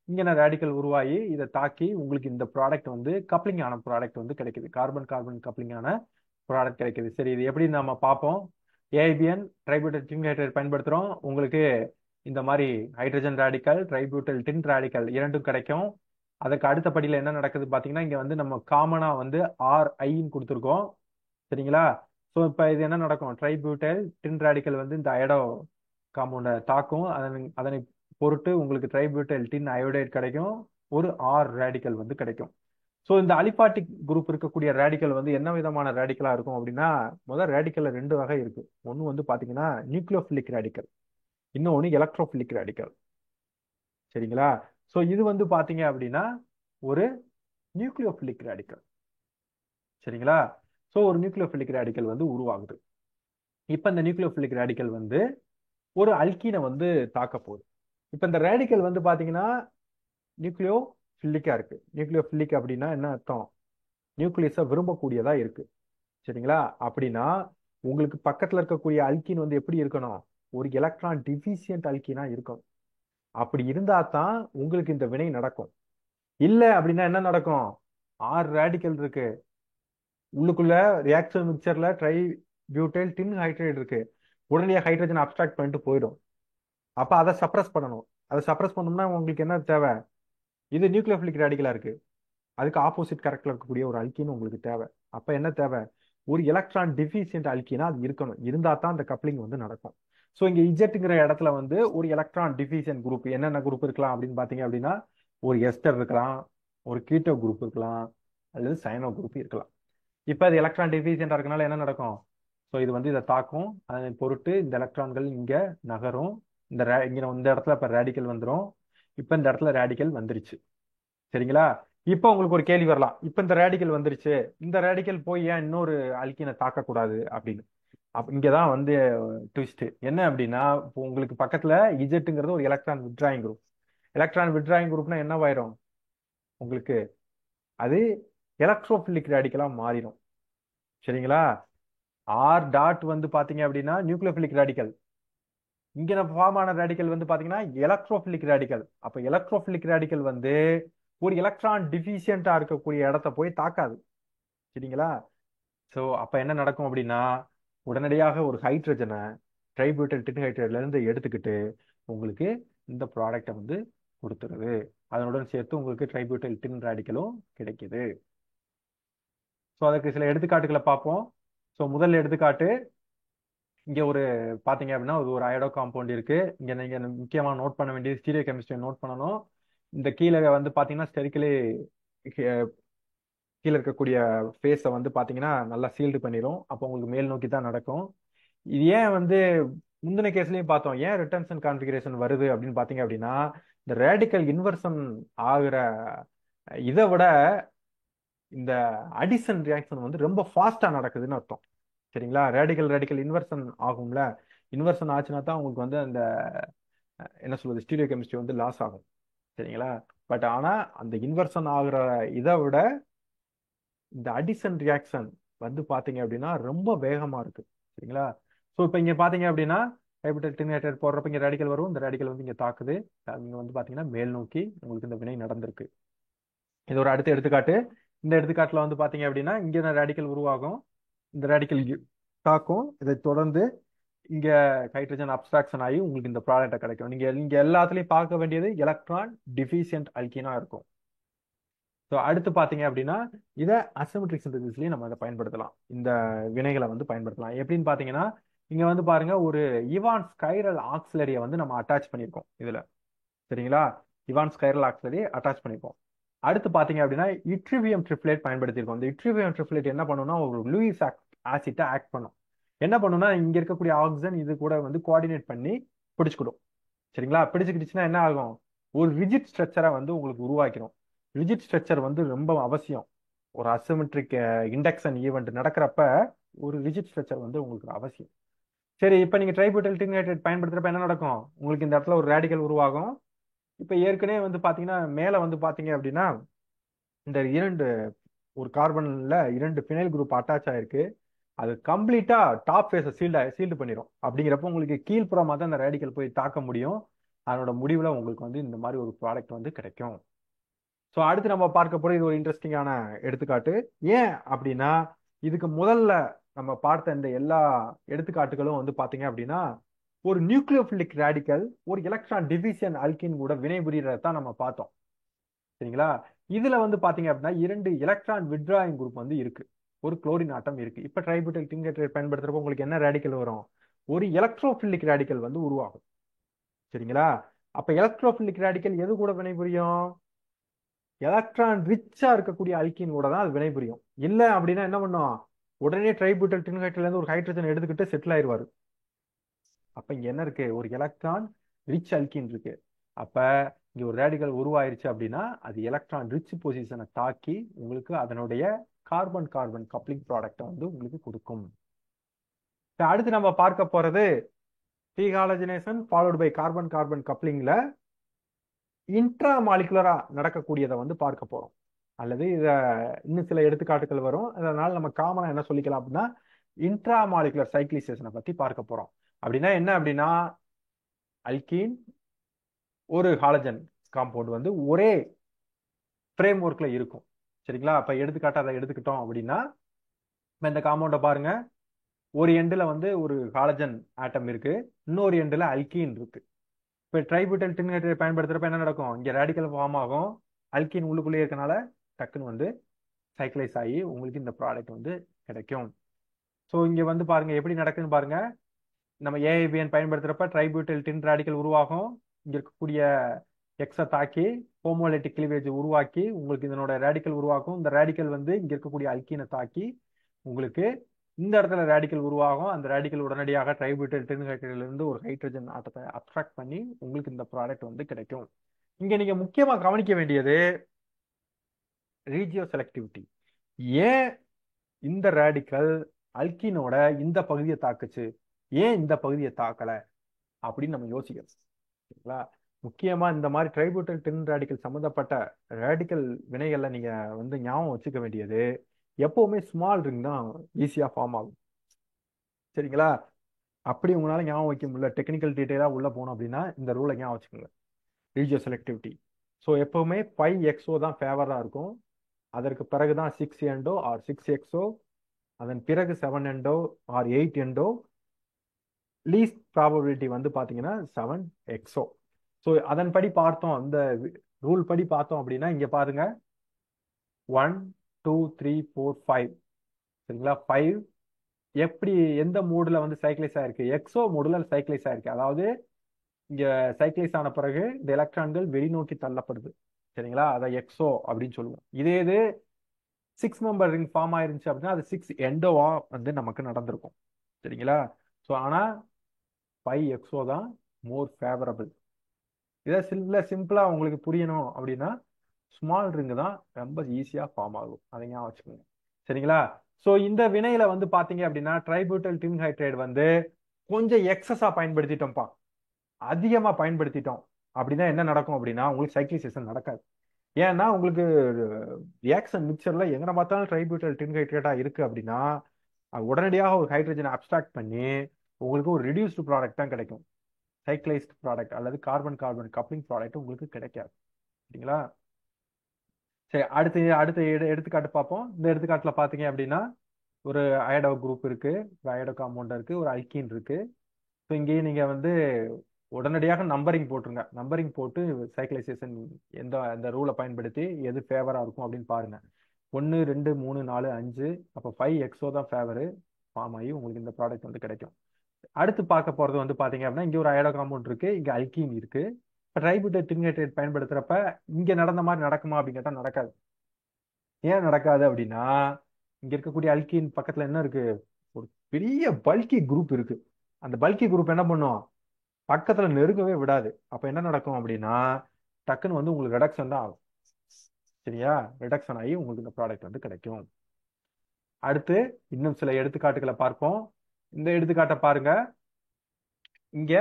இங்க ரேடிக்கல் உருவாகி இதை தாக்கி உங்களுக்கு இந்த ப்ராடக்ட் வந்து கப்ளிங் ஆன ப்ராடக்ட் வந்து கிடைக்குது. கார்பன் கார்பன் கப்ளிங் ஆன ப்ராடக்ட் கிடைக்குது. சரி, இது எப்படி நம்ம பார்ப்போம். ஏஐபிஎன் ட்ரைபியூட்டைல் டின் ஹைட்ரேட் பயன்படுத்துறோம். உங்களுக்கு இந்த மாதிரி ஹைட்ரஜன் ரேடிக்கல் ட்ரைபியூட்டைல் டின் ரேடிக்கல் இரண்டும் கிடைக்கும். அதுக்கு அடுத்த படியில என்ன நடக்குது பாத்தீங்கன்னா இங்க வந்து நம்ம காமனா வந்து RIன்னு கொடுத்துருக்கோம். சரிங்களா? ஸோ இப்போ இது என்ன நடக்கும், ட்ரைபியூட்டைல் டின் ரேடிக்கல் வந்து இந்த அயடோ காம்பவுண்டை தாக்கும். அதனை பொருட்டு உங்களுக்கு ட்ரைபியூட்டைல் டின் அயோடைட் கிடைக்கும். ஒரு ரேடிக்கல் வந்து கிடைக்கும். ஸோ இந்த அலிபாட்டிக் குரூப் இருக்கக்கூடிய ரேடிக்கல் வந்து என்ன விதமான ரேடிக்கலா இருக்கும் அப்படின்னா, முதல் ரேடிக்கல்ல ரெண்டு வகை இருக்கு. ஒன்று வந்து பாத்தீங்கன்னா நியூக்ளியோபிலிக் ரேடிக்கல், இன்னொன்று எலக்ட்ரோபிலிக் ரேடிக்கல். சரிங்களா? ஸோ இது வந்து பாத்தீங்க அப்படின்னா ஒரு நியூக்ளியோபிலிக் ரேடிக்கல். சரிங்களா? ஸோ ஒரு நியூக்ளியோபிலிக் ரேடிக்கல் வந்து உருவாகுது. இப்போ இந்த நியூக்ளியோபிலிக் ரேடிக்கல் வந்து ஒரு அல்கீனை வந்து தாக்க போகுது. இப்போ இந்த ரேடிக்கல் வந்து பாத்தீங்கன்னா நியூக்ளியோபிலிக்கா இருக்கு. நியூக்ளியோபிலிக் அப்படின்னா என்ன அர்த்தம், நியூக்ளியஸை விரும்பக்கூடியதா இருக்கு. சரிங்களா? அப்படின்னா உங்களுக்கு பக்கத்துல இருக்கக்கூடிய அல்கீன் வந்து எப்படி இருக்கணும், ஒரு எலக்ட்ரான் டிஃபிஷியன்ட் அல்கீனா இருக்கணும். அப்படி இருந்தா தான் உங்களுக்கு இந்த வினை நடக்கும். இல்ல அப்படின்னா என்ன நடக்கும், ரேடிக்கல் இருக்கு உள்ளுக்குள்ள ரியாக்ஷன் மிக்சர்ல ட்ரை பியூட்டைல் டின் ஹைட்ரேட் இருக்கு, உடனடியாக ஹைட்ரஜன் அப்ஸ்ட்ராக்ட் பண்ணிட்டு போயிடும். அப்ப அதை சப்ரஸ் பண்ணணும். அதை சப்ரஸ் பண்ணணும்னா உங்களுக்கு என்ன தேவை, இது நியூக்ளியோபிலிக் ரேடிக்கலா இருக்கு, அதுக்கு ஆப்போசிட் கரெக்ட்ல இருக்கக்கூடிய ஒரு அல்கீன் உங்களுக்கு தேவை. அப்ப என்ன தேவை, ஒரு எலக்ட்ரான் டிஃபிஷியன்ட் அல்கீனா அது இருக்கணும். இருந்தா தான் அந்த கப்ளிங் வந்து நடக்கும். ஸோ இங்க இஜெட்டுங்கிற இடத்துல வந்து ஒரு எலக்ட்ரான் டிஃபிஷியன்ட் குரூப் என்னென்ன குரூப் இருக்கலாம் அப்படின்னு பாத்தீங்க அப்படின்னா, ஒரு எஸ்டர் இருக்கலாம், ஒரு கீட்டோ குரூப் இருக்கலாம், அல்லது சைனோ குரூப் இருக்கலாம். இப்ப அது எலக்ட்ரான் டிஃபிஷியன்டா இருக்கனால என்ன நடக்கும், ஸோ இது வந்து இதை தாக்கும். அதனை பொருட்டு இந்த எலக்ட்ரான்கள் இங்க நகரும். இங்க இந்த இடத்துல இப்ப ரேடிக்கல் வந்துடும். இப்ப இந்த இடத்துல ரேடிக்கல் வந்துருச்சு. சரிங்களா? இப்ப உங்களுக்கு ஒரு கேள்வி வரலாம், இப்ப இந்த ரேடிக்கல் வந்துருச்சு, இந்த ரேடிக்கல் போய் ஏன் இன்னொரு அல்கீனை தாக்கக்கூடாது அப்படின்னு. இங்கதான் வந்து ட்விஸ்ட் என்ன அப்படின்னா, இப்போ உங்களுக்கு பக்கத்துல இஜெட்டுங்கிறது ஒரு electron withdrawing group. Electron withdrawing குரூப்னா என்னவாயிரும் உங்களுக்கு, அது எலக்ட்ரோபிலிக் ரேடிக்கலா மாறிடும். சரிங்களா? டாட் வந்து பாத்தீங்க அப்படின்னா நியூக்ளியோபிலிக் ரேடிக்கல், இங்க நம்ம ஃபார்ம் ஆன ரேடிக்கல் வந்து பாத்தீங்கன்னா எலக்ட்ரோபிலிக் ரேடிக்கல். அப்ப எலக்ட்ரோபிலிக் ரேடிக்கல் வந்து ஒரு எலக்ட்ரான் டிஃபிஷியன்டா இருக்கக்கூடிய இடத்த போய் தாக்காது. சரிங்களா? ஸோ அப்ப என்ன நடக்கும் அப்படின்னா, உடனடியாக ஒரு ஹைட்ரஜனை ட்ரைபியூட்டைல் டின் ஹைட்ரேட்ல இருந்து எடுத்துக்கிட்டு உங்களுக்கு இந்த ப்ராடக்டை வந்து கொடுத்துருது. அதனுடன் சேர்த்து உங்களுக்கு ட்ரைபியூட்டைல் டின் ரேடிக்கலும் கிடைக்குது. ஸோ அதுக்கு சில எடுத்துக்காட்டுகளை பார்ப்போம். ஸோ முதல் எடுத்துக்காட்டு இங்க ஒரு பாத்தீங்க அப்படின்னா ஒரு அயடோ காம்பவுண்ட் இருக்கு. இங்க நீங்க முக்கியமா நோட் பண்ண வேண்டியது ஸ்டீரியோ கெமிஸ்ட்ரி நோட் பண்ணணும். இந்த கீழே வந்து பாத்தீங்கன்னா ஸ்டெரிக்கலி கீழே இருக்கக்கூடிய ஃபேஸை வந்து பாத்தீங்கன்னா நல்லா சீல்டு பண்ணிடும். அப்போ உங்களுக்கு மேல் நோக்கி தான் நடக்கும். இது ஏன் வந்து முந்தின கேஸ்லயும் பார்த்தோம், ஏன் ரிட்டன்ஷன் கான்ஃபிகரேஷன் வருது அப்படின்னு பாத்தீங்க அப்படின்னா, இந்த ரேடிக்கல் இன்வர்ஷன் ஆகுற இதை விட இந்த அடிஷன் ரியாக்ஷன் வந்து ரொம்ப ஃபாஸ்டா நடக்குதுன்னு அர்த்தம். சரிங்களா? ரேடிக்கல் ரேடிக்கல் இன்வர்ஷன் ஆகும்ல, இன்வர்ஷன் ஆச்சுன்னா தான் உங்களுக்கு வந்து அந்த என்ன சொல்றது ஸ்டீரியோ கெமிஸ்ட்ரி வந்து லாஸ் ஆகும். சரிங்களா? பட் ஆனா அந்த இன்வர்ஷன் ஆகுற இதை விட இந்த அடிஷன் ரியாக்ஷன் வந்து பாத்தீங்க அப்படின்னா ரொம்ப வேகமா இருக்கு. சரிங்களா? ஸோ இப்போ இங்க பாத்தீங்க அப்படின்னா டைபிட்டல் டினேட்டர் போடுறப்ப இங்க ரேடிக்கல் வரும், இந்த ரேடிக்கல் வந்து இங்க தாக்குது. இங்க வந்து பாத்தீங்கன்னா மேல் நோக்கி உங்களுக்கு இந்த வினை நடந்திருக்கு. இது ஒரு அடுத்த எடுத்துக்காட்டு. இந்த எடுத்துக்காட்டுல வந்து பாத்தீங்க அப்படின்னா இங்க ரேடிக்கல் உருவாகும், இந்த ரேடிக்கல் தாக்கும். இதை தொடர்ந்து இங்க ஹைட்ரஜன் அப்ஸ்ட்ராக்ஷன் ஆகி உங்களுக்கு இந்த ப்ராடக்ட் கிடைக்கும். நீங்க எல்லாத்துலயும் பார்க்க வேண்டியது எலக்ட்ரான் டிஃபிஷியன்ட் அல்கீனா இருக்கும். ஸோ அடுத்து பார்த்தீங்க அப்படின்னா இதை அசிமெட்ரிக் சிந்தசிஸ்லயும் நம்ம அதை பயன்படுத்தலாம். இந்த வினைகளை வந்து பயன்படுத்தலாம். எப்படின்னு பார்த்தீங்கன்னா இங்க வந்து பாருங்க ஒரு இவான்ஸ் கைரல் ஆக்சிலரியை வந்து நம்ம அட்டாச் பண்ணியிருக்கோம் இதுல. சரிங்களா? இவான்ஸ் கைரல் ஆக்சிலரி அட்டாச் பண்ணியிருக்கோம். அடுத்து பார்த்தீங்க அப்படின்னா இட்ரிவியம் ட்ரிப்ளேட் பயன்படுத்தியிருக்கோம். இந்த இட்ரிவியம் ட்ரிப்ளேட் என்ன பண்ணும்னா ஒரு லூயிஸ் ஆசிட்டை ஆக்ட் பண்ணும். என்ன பண்ணும்னா இங்க இருக்கக்கூடிய ஆக்சிஜன் இது கூட வந்து கோஆர்டினேட் பண்ணி பிடிச்சுக்கிடும். சரிங்களா? பிடிச்சுக்கிடுச்சுன்னா என்ன ஆகும்? ஒரு ரிஜிட் ஸ்ட்ரக்சரை வந்து உங்களுக்கு உருவாக்கிடும். ரிஜிட் ஸ்ட்ரக்சர் வந்து ரொம்ப அவசியம். ஒரு அசிமெட்ரிக் இண்டக்ஷன் ஈவெண்ட் நடக்கிறப்ப ஒரு ரிஜிட் ஸ்ட்ரக்சர் வந்து உங்களுக்கு அவசியம். சரி, இப்போ நீங்க ட்ரைபியூட்டைல் டின்ஹைட்ரேட் பயன்படுத்துறப்ப என்ன நடக்கும்? உங்களுக்கு இந்த இடத்துல ஒரு ரேடிக்கல் உருவாகும். இப்போ ஏற்கனவே வந்து பாத்தீங்கன்னா மேல வந்து பாத்தீங்க அப்படின்னா இந்த இரண்டு ஒரு கார்பன்ல இரண்டு பினைல் குரூப் அட்டாச் ஆயிருக்கு. அது கம்ப்ளீட்டா டாப் ஃபேஸை சீல்டு பண்ணிடும். அப்படிங்கிறப்ப உங்களுக்கு கீழ்ப்புறமா தான் அந்த ரேடிக்கல் போய் தாக்க முடியும். அதனோட முடிவுல உங்களுக்கு வந்து இந்த மாதிரி ஒரு ப்ராடக்ட் வந்து கிடைக்கும். ஸோ அடுத்து நம்ம பார்க்க போற இது ஒரு இன்ட்ரெஸ்டிங்கான எடுத்துக்காட்டு. ஏன் அப்படின்னா இதுக்கு முதல்ல நம்ம பார்த்த இந்த எல்லா எடுத்துக்காட்டுகளும் வந்து பாத்தீங்க அப்படின்னா ஒரு நியூக்ளியோபிலிக் ரேடிக்கல் ஒரு எலக்ட்ரான் டிவிஷன் அல்கின் கூட வினைபுரியறதான் நம்ம பார்த்தோம். சரிங்களா? இதுல வந்து பாத்தீங்க அப்படின்னா இரண்டு எலக்ட்ரான் வித்ட்ராயிங் குரூப் வந்து இருக்கு. ஒரு குளோரின் ஆட்டம் இருக்கு. இப்ப ட்ரைபியூட்டைல் டின்ஹைட்ரேட் பயன்படுத்துறப்போ உங்களுக்கு என்ன ரேடிக்கல் வரும்? ஒரு எலக்ட்ரோபிலிக் ரேடிக்கல் வந்து உருவாகும். சரிங்களா? அப்ப எலக்ட்ரோபிலிக் ரேடிக்கல் எது கூட வினைபுரியும்? எலக்ட்ரான் ரிச்சா இருக்கக்கூடிய அல்கீன் கூட தான் அது வினைபுரியும். இல்ல அப்படின்னா என்ன பண்ணும்? உடனே ட்ரைபியூட்டைல் டின்ஹைட்ரேட்ல இருந்து ஒரு ஹைட்ரஜன் எடுத்துக்கிட்டு செட்டில் ஆயிருவாரு. அப்ப இங்க என்ன இருக்கு? ஒரு எலக்ட்ரான் ரிச் அல்கீன் இருக்கு. அப்ப இங்க ஒரு ரேடிக்கல் உருவாயிருச்சு அப்படின்னா அது எலக்ட்ரான் ரிச் பொசிஷனை தாக்கி உங்களுக்கு அதனுடைய கார்பன் கார்பன் கப்ளிங் ப்ராடக்ட்டை வந்து உங்களுக்கு கொடுக்கும். இப்ப அடுத்து நம்ம பார்க்க போறது dehalogenation followed by carbon carbon கப்ளிங்ல இன்ட்ரா மாலிகுலரா நடக்கக்கூடியதை வந்து பார்க்க போறோம். அல்லது இத இன்னும் சில எடுத்துக்காட்டுகள் வரும். அதனால நம்ம காமனா என்ன சொல்லிக்கலாம் அப்படின்னா இன்ட்ரா மாலிகுலர் சைக்ளிசேஷனை பத்தி பார்க்க போறோம். அப்படின்னா என்ன அப்படின்னா அல்கீன் ஒரு ஹாலஜன் காம்பவுண்ட் வந்து ஒரே ஃப்ரேம் ஒர்க்ல இருக்கும். சரிங்களா? அப்ப எடுத்துக்காட்டு அதை எடுத்துக்கிட்டோம் அப்படின்னா இப்ப இந்த காம்பவுண்ட பாருங்க. ஒரு எண்டுல வந்து ஒரு ஹாலஜன் ஆட்டம் இருக்கு. இன்னொரு எண்டுல அல்கீன் இருக்கு. இப்ப ட்ரைபியூட்டைல் டின்ஹைட்ரேட் பயன்படுத்துறப்ப என்ன நடக்கும்? இங்க ரேடிக்கல் ஃபார்ம் ஆகும். அல்கீன் உள்ளுக்குள்ளேயே இருக்கனால டக்குன்னு வந்து சைக்ளைஸ் ஆகி உங்களுக்கு இந்த ப்ராடக்ட் வந்து கிடைக்கும். ஸோ இங்க வந்து பாருங்க எப்படி நடக்குதுன்னு பாருங்க. நம்ம ஏஐபிஎன் பயன்படுத்துறப்ப ட்ரைபியூட்டைல் டின் ரேடிக்கல் உருவாகும். இங்க இருக்கக்கூடிய எக்ஸை தாக்கி ஹோமோலைட்டிக் கிளீவேஜ் உருவாக்கி உங்களுக்கு இதனோட ரேடிக்கல் உருவாக்கும். இந்த ரேடிக்கல் வந்து இங்க இருக்கக்கூடிய அல்கீனை தாக்கி உங்களுக்கு இந்த இடத்துல ரேடிக்கல் உருவாகும். அந்த ரேடிக்கல் உடனடியாக ட்ரைபியூட்டைல் டின்ஹைட்ரேட்ல இருந்து ஒரு ஹைட்ரஜன் ஆட்டத்தை அப்ட்ராக்ட் பண்ணி உங்களுக்கு இந்த ப்ராடக்ட் வந்து கிடைக்கும். இங்க நீங்க முக்கியமா கவனிக்க வேண்டியது ரீஜியோ செலக்டிவிட்டி. ஏன் இந்த ரேடிக்கல் அல்கீனோட இந்த பகுதியை தாக்குச்சு, ஏன் இந்த பகுதியை தாக்கல அப்படின்னு நம்ம யோசிக்கணும். சரிங்களா? முக்கியமா இந்த மாதிரி ட்ரைபியூட்டைல் டின் ரேடிக்கல் சம்பந்தப்பட்ட ரேடிக்கல் வினைகள்ல நீங்க வந்து ஞாபகம் வச்சுக்க வேண்டியது எப்பவுமே ஸ்மால் ரிங் தான் ஈஸியா ஃபார்ம் ஆகும். சரிங்களா? அப்படி உங்களால ஞாபகம் வைக்க முடியல, டெக்னிக்கல் டீடைலா உள்ள போனோம் அப்படின்னா இந்த ரூலை ஞாபகம் வச்சுக்கோங்க. Regio selectivity. ஸோ எப்பவுமே பை எக்ஸோ தான் ஃபேவரா இருக்கும். அதற்கு பிறகுதான் 6 எண்டோ ஆர் 6 எக்ஸோ, அதன் பிறகு 7 endo or 8 endo, least probability வந்து பாத்தீங்கன்னா 7 எக்ஸோ. ஸோ அதன்படி பார்த்தோம், இந்த ரூல் படி பார்த்தோம் அப்படின்னா இங்க பாருங்க 1 2 3 4 5. சரிங்களா? 5 எப்படி எந்த மூடுல வந்து சைக்ளைஸ் ஆயிருக்கு? எக்ஸோ மூடுல சைக்ளைஸ் ஆயிருக்கு. அதாவது இங்க சைக்ளைஸ் ஆன பிறகு இந்த எலக்ட்ரான்கள் வெளிநோக்கி தள்ளப்படுது. சரிங்களா? அதை எக்ஸோ அப்படின்னு சொல்லுவோம். இதே இது 6 மெம்பர் ரிங் ஃபார்ம் ஆயிருந்துச்சு அப்படின்னா அது 6 எண்டோவா வந்து நமக்கு நடந்திருக்கும். சரிங்களா? ஸோ ஆனா 5 எக்ஸோ தான் மோர் ஃபேவரபிள். இதை சிம்பிளா உங்களுக்கு புரியணும் அப்படின்னா ஸ்மால் ரிங் தான் ரொம்ப ஈஸியா ஃபார்ம் ஆகும். அதை ஞாபகம் வச்சுக்கோங்க. சரிங்களா? ஸோ இந்த வினையில வந்து பாத்தீங்க அப்படின்னா ட்ரைபியூட்டைல் டின்ஹைட்ரேட் வந்து கொஞ்சம் எக்ஸஸா பயன்படுத்திட்டோம்ப்பா, அதிகமா பயன்படுத்திட்டோம் அப்படின்னா என்ன நடக்கும் அப்படின்னா உங்களுக்கு சைக்ளிசேஷன் நடக்காது. ஏன்னா உங்களுக்கு ரியாக்ஷன் மிக்சர்ல எங்க பார்த்தாலும் ட்ரைபியூட்டைல் டின்ஹைட்ரேட்டா இருக்கு அப்படின்னா உடனடியாக ஒரு ஹைட்ரஜனை அப்ஸ்ட்ராக்ட் பண்ணி உங்களுக்கு ஒரு ரிடியூஸ்டு ப்ராடக்ட் தான் கிடைக்கும். சைக்ளைஸ்ட் ப்ராடக்ட் அல்லது கார்பன் கார்பன் கப்ளிங் ப்ராடக்ட் உங்களுக்கு கிடைக்காது. சரிங்களா? சரி, அடுத்து அடுத்த எடுத்துக்காட்டு பார்ப்போம். இந்த எடுத்துக்காட்டுல பாத்தீங்க அப்படின்னா ஒரு அயடோ குரூப் இருக்கு, ஒரு அயடோ காம்பவுண்ட் இருக்கு, ஒரு அல்கீன் இருக்கு. ஸோ இங்கேயே நீங்க வந்து உடனடியாக நம்பரிங் போட்டுருங்க. நம்பரிங் போட்டு சைக்கிளைசேஷன் எந்த ரூலை பயன்படுத்தி எது ஃபேவரா இருக்கும் அப்படின்னு பாருங்க. 1 2 3 4 5 அப்போ 5 எக்ஸோ தான் ஃபேவரு ஃபார்ம் ஆகி உங்களுக்கு இந்த ப்ராடக்ட் வந்து கிடைக்கும். அடுத்து பார்க்க போறது வந்து பாத்தீங்க அப்படின்னா இங்க ஒரு அயோடோ காம்பவுண்ட் இருக்கு, இங்க அல்கீன் இருக்கு. இப்போ ட்ரைபியூட்டைல் டின்ஹைட்ரேட் பயன்படுத்துறப்ப இங்க நடந்த மாதிரி நடக்குமா அப்படின்னு கேட்டா நடக்காது. ஏன் நடக்காது அப்படின்னா இங்க இருக்கக்கூடிய அல்கீன் பக்கத்துல என்ன இருக்கு, ஒரு பெரிய பல்கி குரூப் இருக்கு. அந்த பல்கி குரூப் என்ன பண்ணும், பக்கத்துல நெருங்கவே விடாது. அப்ப என்ன நடக்கும் அப்படின்னா டக்குன்னு வந்து உங்களுக்கு ரிடக்ஷன் தான் ஆகும். சரியா, ரிடக்ஷன் ஆகி உங்களுக்கு இந்த ப்ராடக்ட் வந்து கிடைக்கும். அடுத்து இன்னும் சில எடுத்துக்காட்டுகளை பார்ப்போம். இந்த எடுத்துக்காட்டை பாருங்க. இங்க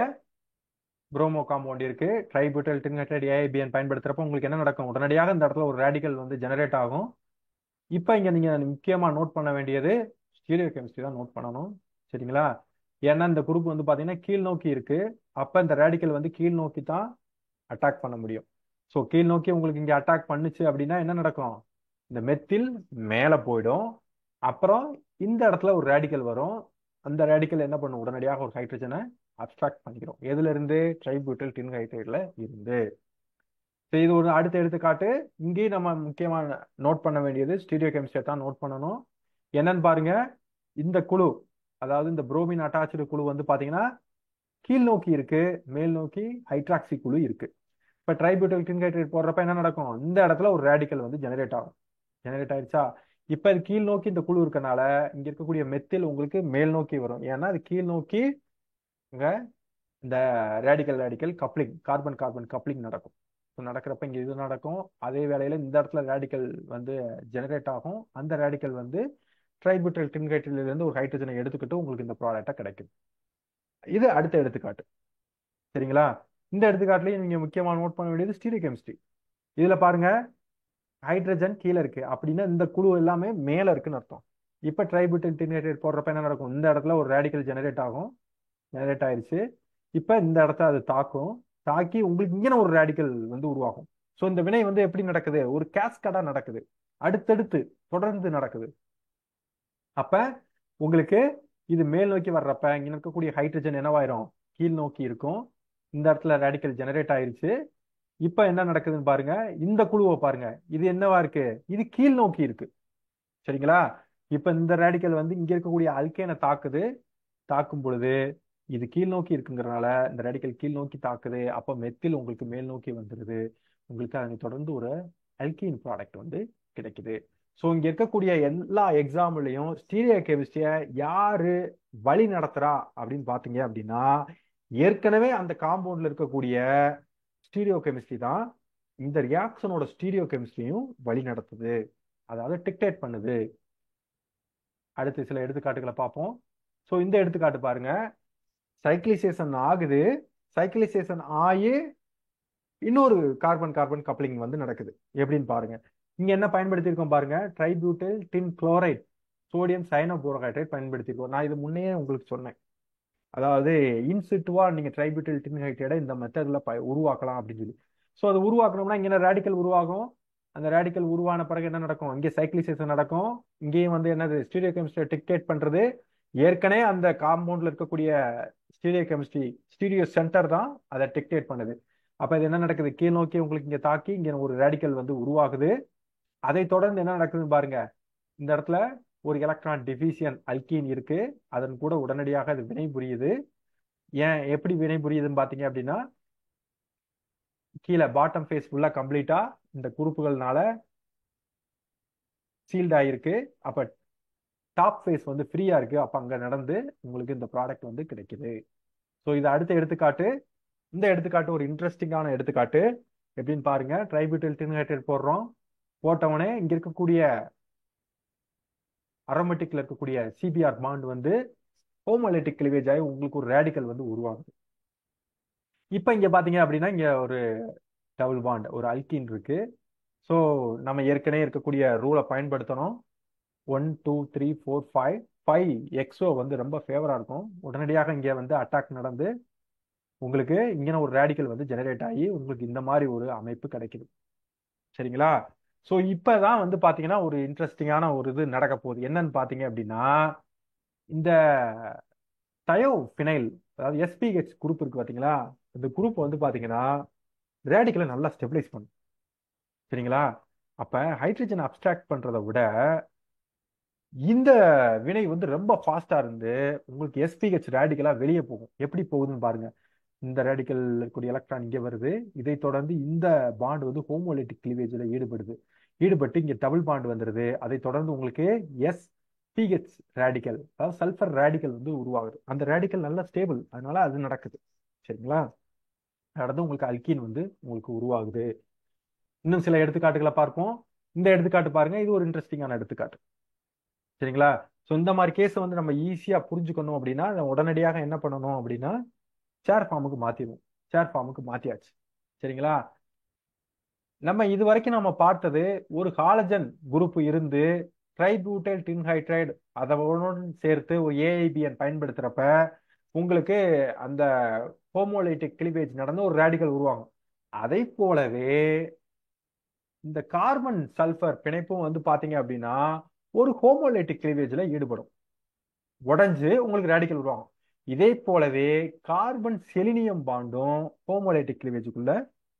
புரோமோ காம்பவுண்ட் இருக்கு, ட்ரைபியூட்டைல் டின்ஹைட்ரேட் ஏஐபிஎன் பயன்படுத்துறப்ப உங்களுக்கு என்ன நடக்கும், உடனடியாக இந்த இடத்துல ஒரு ரேடிக்கல் வந்து ஜெனரேட் ஆகும். இப்போ இங்க நீங்க முக்கியமா நோட் பண்ண வேண்டியது ஸ்டீரியோ கெமிஸ்ட்ரி தான் நோட் பண்ணணும். சரிங்களா, ஏன்னா இந்த குரூப் வந்து பாத்தீங்கன்னா கீழ் நோக்கி இருக்கு. அப்ப இந்த ரேடிக்கல் வந்து கீழ் நோக்கி தான் அட்டாக் பண்ண முடியும். ஸோ கீழ் நோக்கி உங்களுக்கு இங்க அட்டாக் பண்ணுச்சு அப்படின்னா என்ன நடக்கும், இந்த மெத்தில் மேல போயிடும். அப்புறம் இந்த இடத்துல ஒரு ரேடிக்கல் வரும். அந்த ரேடிக்கல் என்ன பண்ணும், உடனடியாக ஒரு ஹைட்ரஜனை அப்ஸ்ட்ராக்ட் பண்ணிக்கிறோம். எதுல இருந்து, ட்ரைபியூட்டைல் டின்ஹைட்ரேட்ல இருந்து. இது ஒரு அடுத்த எடுத்துக்காட்டு. இங்கேயும் நம்ம முக்கியமா நோட் பண்ண வேண்டியது ஸ்டீரியோ கெமிஸ்ட்ரியை தான் நோட் பண்ணணும். என்னன்னு பாருங்க, இந்த குழு, அதாவது இந்த புரோமின் அட்டாச்சு குழு வந்து பாத்தீங்கன்னா கீழ் நோக்கி இருக்கு, மேல் நோக்கி ஹைட்ராக்சி குழு இருக்கு. இப்ப ட்ரைபியூட்டைல் டின்ஹைட்ரேட் போடுறப்ப என்ன நடக்கும், இந்த இடத்துல ஒரு ரேடிக்கல் வந்து ஜெனரேட் ஆகும். ஜெனரேட் ஆயிடுச்சா, இப்ப இது கீழ் நோக்கி இந்த குழு இருக்கனால இங்க இருக்கக்கூடிய மெத்தில் உங்களுக்கு மேல் நோக்கி வரும். ஏன்னா அது கீழ் நோக்கி இங்க இந்த radical radical coupling, carbon carbon coupling நடக்கும். நடக்கிறப்ப இங்க இது நடக்கும். அதே வேளையில இந்த இடத்துல ரேடிக்கல் வந்து ஜெனரேட் ஆகும். அந்த ரேடிக்கல் வந்து ட்ரைபியூட்டைல் டின்ஹைட்ரேட்ல இருந்து ஒரு ஹைட்ரஜனை எடுத்துக்கிட்டு உங்களுக்கு இந்த ப்ராடக்டா கிடைக்கும். இது அடுத்த எடுத்துக்காட்டு. சரிங்களா, இந்த எடுத்துக்காட்டுலயும் நீங்க முக்கியமா நோட் பண்ண வேண்டியது ஸ்டீரியோ கெமிஸ்ட்ரி. இதுல பாருங்க, ஹைட்ரஜன் கீழே இருக்கு அப்படின்னா இந்த குழு எல்லாமே மேல இருக்குன்னு அர்த்தம். இப்ப ட்ரைபியூட்டைல் டின்ஹைட்ரேட் போடுறப்ப என்ன நடக்கும், இந்த இடத்துல ஒரு ரேடிக்கல் ஜெனரேட் ஆகும். ஜெனரேட் ஆயிருச்சு. இப்ப இந்த இடத்த அது தாக்கும். தாக்கி உங்களுக்கு இங்கே ஒரு ரேடிக்கல் வந்து உருவாகும். ஸோ இந்த வினை வந்து எப்படி நடக்குது, ஒரு கேஸ்கடா நடக்குது, அடுத்தடுத்து தொடர்ந்து நடக்குது. அப்ப உங்களுக்கு இது மேல் நோக்கி வர்றப்ப இங்க இருக்கக்கூடிய ஹைட்ரஜன் என்னவாயிரும், கீழ் நோக்கி இருக்கும். இந்த இடத்துல ரேடிக்கல் ஜெனரேட் ஆயிருச்சு. இப்ப என்ன நடக்குதுன்னு பாருங்க, இந்த குழுவை பாருங்க, இது என்னவா இருக்கு, இது கீழ் நோக்கி இருக்கு. சரிங்களா, இப்ப இந்த ரேடிக்கல் வந்து இங்க இருக்கக்கூடிய அல்கேனை தாக்குது. தாக்கும் பொழுது இது கீழ் நோக்கி இருக்குங்கிறனால இந்த ரேடிக்கல் கீழ் நோக்கி தாக்குது. அப்ப மெத்தில் உங்களுக்கு மேல் நோக்கி வந்துருது. உங்களுக்கு அதனை தொடர்ந்து ஒரு அல்கீன் ப்ராடக்ட் வந்து கிடைக்குது. ஸோ இங்க இருக்கக்கூடிய எல்லா எக்ஸாம்பிளையும் ஸ்டீரியோ கெமிஸ்ட்ரியை யாரு வழி நடத்துறா அப்படின்னு பாத்தீங்க அப்படின்னா ஏற்கனவே அந்த காம்பவுண்ட்ல இருக்கக்கூடிய ஸ்டீரியோ கெமிஸ்ட்ரி தான் இந்த ரியாக்ஷனோட ஸ்டீரியோ கெமிஸ்ட்ரியும் வழி நடத்துது, அதாவது டிக்டேட் பண்ணுது. அடுத்து சில எடுத்துக்காட்டுகளை பார்ப்போம். ஸோ இந்த எடுத்துக்காட்டு பாருங்க, சைக்கிளைசேஷன் ஆகுது. சைக்கிளைசேஷன் ஆகி இன்னொரு கார்பன் கார்பன் கப்ளிங் வந்து நடக்குது. எப்படின்னு பாருங்க, இங்க என்ன பயன்படுத்தியிருக்கோம் பாருங்க, ட்ரைபியூட்டைல் டின் குளோரைட் சோடியம் சயனோபோரோஹைட்ரேட் பயன்படுத்தியிருக்கோம். நான் இது முன்னே உங்களுக்கு சொன்னேன். அதாவது இன்சிட்டுவா நீங்க ட்ரைபியூட்டைல் டின்ஹைட்ரேட்டை இந்த மெத்தட்ல உருவாக்கலாம் அப்படின்னு சொல்லி. ஸோ அது உருவாக்கணும்னா இங்க ரேடிக்கல் உருவாகும். அந்த ரேடிக்கல் உருவான பிறகு என்ன நடக்கும், இங்கே சைக்கிளைசேஷன் நடக்கும். இங்கேயும் வந்து என்னது, ஸ்டீரியோ கெமிஸ்ட்ரி டிக்டேட் பண்றது. ஏற்கனவே அந்த காம்பவுண்ட்ல இருக்கக்கூடிய ஸ்டீரியோ கெமிஸ்ட்ரி ஸ்டீரியோ சென்டர் தான் அதை டிக்டேட் பண்ணுது. அப்ப இது என்ன நடக்குது, கீழ் நோக்கி உங்களுக்கு இங்க தாக்கி இங்க ஒரு ரேடிக்கல் வந்து உருவாகுது. அதை தொடர்ந்து என்ன நடக்குதுன்னு பாருங்க, இந்த இடத்துல ஒரு எலக்ட்ரான் டிஃபிஷியன் அல்கீன் இருக்கு. அதன் கூட உடனடியாக அது வினை புரியுது. ஏன் எப்படி வினை புரியுதுன்னு பாத்தீங்க அப்படின்னா கீழே பாட்டம் ஃபேஸ் ஃபுல்லா கம்ப்ளீட்டா இந்த குரூப்புகள்னால சீல்ட் ஆயிருக்கு. அப்ப டாப் ஃபேஸ் வந்து ஃப்ரீயா இருக்கு. அப்ப அங்க நடந்து உங்களுக்கு இந்த ப்ராடக்ட் வந்து கிடைக்குது. ஸோ இது அடுத்த எடுத்துக்காட்டு. இந்த எடுத்துக்காட்டு ஒரு இன்ட்ரெஸ்டிங்கான எடுத்துக்காட்டு. எப்படின்னு பாருங்க, ட்ரைபியூட்டைல் டின்ஹைட்ரேட் போடுறோம். போட்டவனே இங்க இருக்கக்கூடிய அரோமேட்டிக்ல இருக்கக்கூடிய சிபிஆர் பாண்ட் வந்து ஹோமோலைட்டிக் கிளிவேஜ் ஆகி உங்களுக்கு ஒரு ரேடிக்கல் வந்து உருவாகுது. இப்ப இங்க பாத்தீங்க அப்படின்னா இங்க ஒரு டபுள் பாண்ட், ஒரு அல்கீன் இருக்கு. ஸோ நம்ம ஏற்கனவே இருக்கக்கூடிய ரூலை பயன்படுத்தணும். 1 2 3 4 5 5 எக்ஸோ வந்து ரொம்ப ஃபேவரா இருக்கும். உடனடியாக இங்க வந்து அட்டாக் நடந்து உங்களுக்கு இங்கே ஒரு ரேடிக்கல் வந்து ஜெனரேட் ஆகி உங்களுக்கு இந்த மாதிரி ஒரு அமைப்பு கிடைக்குது. சரிங்களா, ஸோ இப்பதான் வந்து பாத்தீங்கன்னா ஒரு இன்ட்ரெஸ்டிங்கான ஒரு இது நடக்க போகுது. என்னன்னு பாத்தீங்க அப்படின்னா இந்த தயோ ஃபினைல், அதாவது எஸ்பிஹெச் குரூப் இருக்கு பாத்தீங்களா, இந்த குரூப் வந்து பாத்தீங்கன்னா ரேடிக்கலை நல்லா ஸ்டெபிலைஸ் பண்ணும். சரிங்களா? அப்ப ஹைட்ரஜன் அப்ஸ்ட்ராக்ட் பண்றதை விட இந்த வினை வந்து ரொம்ப ஃபாஸ்டா இருந்து உங்களுக்கு sp ரேடிக்கலா வெளியே போகும். எப்படி போகுதுன்னு பாருங்க. இந்த ரேடிக்கல் இருக்கக்கூடிய எலக்ட்ரான் இங்கே வருது. இதை தொடர்ந்து இந்த பாண்ட் வந்து ஹோமோலிட்டிக் கிளீவேஜில் ஈடுபட்டு இங்கே டபுள் பாண்ட் வந்துடுது. அதை தொடர்ந்து உங்களுக்கு sp ரேடிக்கல், அதாவது சல்ஃபர் ரேடிக்கல் வந்து உருவாகுது. அந்த ரேடிக்கல் நல்லா ஸ்டேபிள், அதனால அது நடக்குது. சரிங்களா? நடந்து உங்களுக்கு அல்கீன் வந்து உங்களுக்கு உருவாகுது. இன்னும் சில எடுத்துக்காட்டுகளை பார்ப்போம். இந்த எடுத்துக்காட்டு பாருங்க, இது ஒரு இன்ட்ரெஸ்டிங்கான எடுத்துக்காட்டு. சரிங்களா? ஸோ இந்த மாதிரி கேஸை வந்து நம்ம ஈஸியா புரிஞ்சுக்கணும் அப்படின்னா உடனடியாக என்ன பண்ணணும் அப்படின்னா சேர் ஃபார்முக்கு மாத்திடுவோம். சேர் ஃபார்முக்கு மாத்தியாச்சு. சரிங்களா? நம்ம இது வரைக்கும் நம்ம பார்த்தது ஒரு ஹாலஜன் குரூப் இருந்து ட்ரைபியூட்டைல் டின்ஹைட்ரைடு அதோடு சேர்த்து ஒரு ஏஐபிஎன் பயன்படுத்துறப்ப உங்களுக்கு அந்த ஹோமோலைட்டிக் கிளிவேஜ் நடந்து ஒரு ரேடிக்கல் உருவாகும். அதை போலவே இந்த கார்பன் சல்ஃபர் பிணைப்பும் வந்து பாத்தீங்க அப்படின்னா ஒரு ஹோமோலைட்டிக் கிளிவேஜ்ல ஈடுபடும். உடைஞ்சு உங்களுக்கு ரேடிக்கல் உருவாகும். இதே போலவே கார்பன் செலினியம் பாண்டும் ஹோமோலைட்டிக் கிளிவேஜுக்குள்ள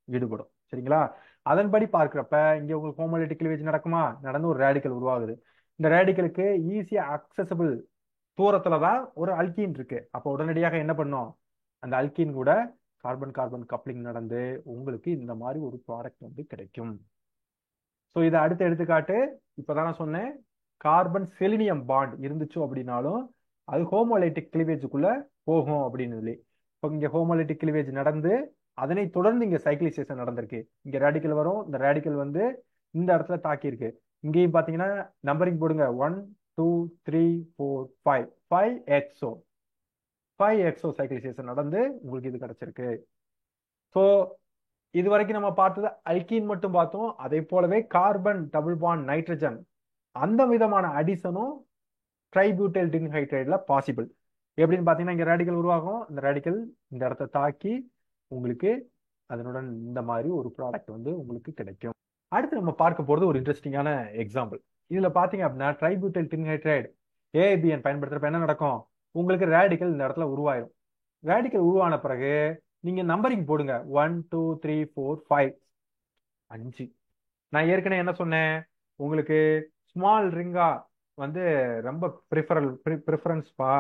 ஈடுபடும். சரிங்களா? அதன்படி பார்க்கிறப்ப இங்க உங்களுக்கு ஹோமோலைட்டிக் கிளிவேஜ் நடக்குமா? நடந்து ஒரு ரேடிக்கல் உருவாகுது. இந்த ரேடிக்கலுக்கு ஈஸியா அக்சசபிள் தூரத்துல தான் ஒரு அல்கீன் இருக்கு. அப்போ உடனடியாக என்ன பண்ணும்? அந்த அல்கீன் கூட கார்பன் கார்பன் கப்ளிங் நடந்து உங்களுக்கு இந்த மாதிரி ஒரு ப்ராடக்ட் வந்து கிடைக்கும். ஸோ இதை அடுத்த எடுத்துக்காட்டு இப்பதான் நான் சொன்னேன். கார்பன் செலினியம் பாண்ட் இருந்துச்சு அப்படின்னாலும் அது ஹோமோலைட்டிக் கிளிவேஜுக்குள்ள போகும் அப்படின்னு சொல்லி. இப்போ இங்க ஹோமோலைட்டிக் கிளிவேஜ் நடந்து அதனை தொடர்ந்து இங்க சைக்கிளைசேஷன் நடந்திருக்கு. இங்க ரேடிக்கல் வரும். இந்த ரேடிக்கல் வந்து இந்த இடத்துல தாக்கி இருக்கு. இங்கேயும் பாத்தீங்கன்னா நம்பரிங் போடுங்க. 1 2 3 4 5 5 எக்ஸோ சைக்கிளைசேஷன் நடந்து உங்களுக்கு இது கிடைச்சிருக்கு. ஸோ இது வரைக்கும் நம்ம பார்த்தது அல்கீன் மட்டும் பார்த்தோம். அதே போலவே கார்பன் டபுள் பாண்ட் நைட்ரஜன் அந்த விதமான அடிஷனும் ட்ரைபியூட்டைல் டின்ஹைட்ரைட்ல பாசிபிள். எப்படின்னு பாத்தீங்கன்னா இங்க ரேடிக்கல் உருவாகும். இந்த ரேடிக்கல் இந்த இடத்தை தாக்கி உங்களுக்கு அதனுடன் இந்த மாதிரி ஒரு ப்ராடக்ட் வந்து உங்களுக்கு கிடைக்கும். அடுத்து நம்ம பார்க்க போறது ஒரு இன்ட்ரெஸ்டிங்கான எக்ஸாம்பிள். இதுல பாத்தீங்க அப்படின்னா ட்ரைபியூட்டைல் டின்ஹைட்ரைடு ஏஐபிஎன் பயன்படுத்துறப்ப என்ன நடக்கும்? உங்களுக்கு ரேடிக்கல் இந்த இடத்துல உருவாயிரும். ரேடிக்கல் உருவான பிறகு நீங்க நம்பரிங் போடுங்க. 1 2 3 4 5 5. நான் ஏற்கனவே என்ன சொன்னேன்? உங்களுக்கு ஸ்மால் ரிங்கா வந்து ரொம்ப ப்ரிஃபரன்ஸ் பா,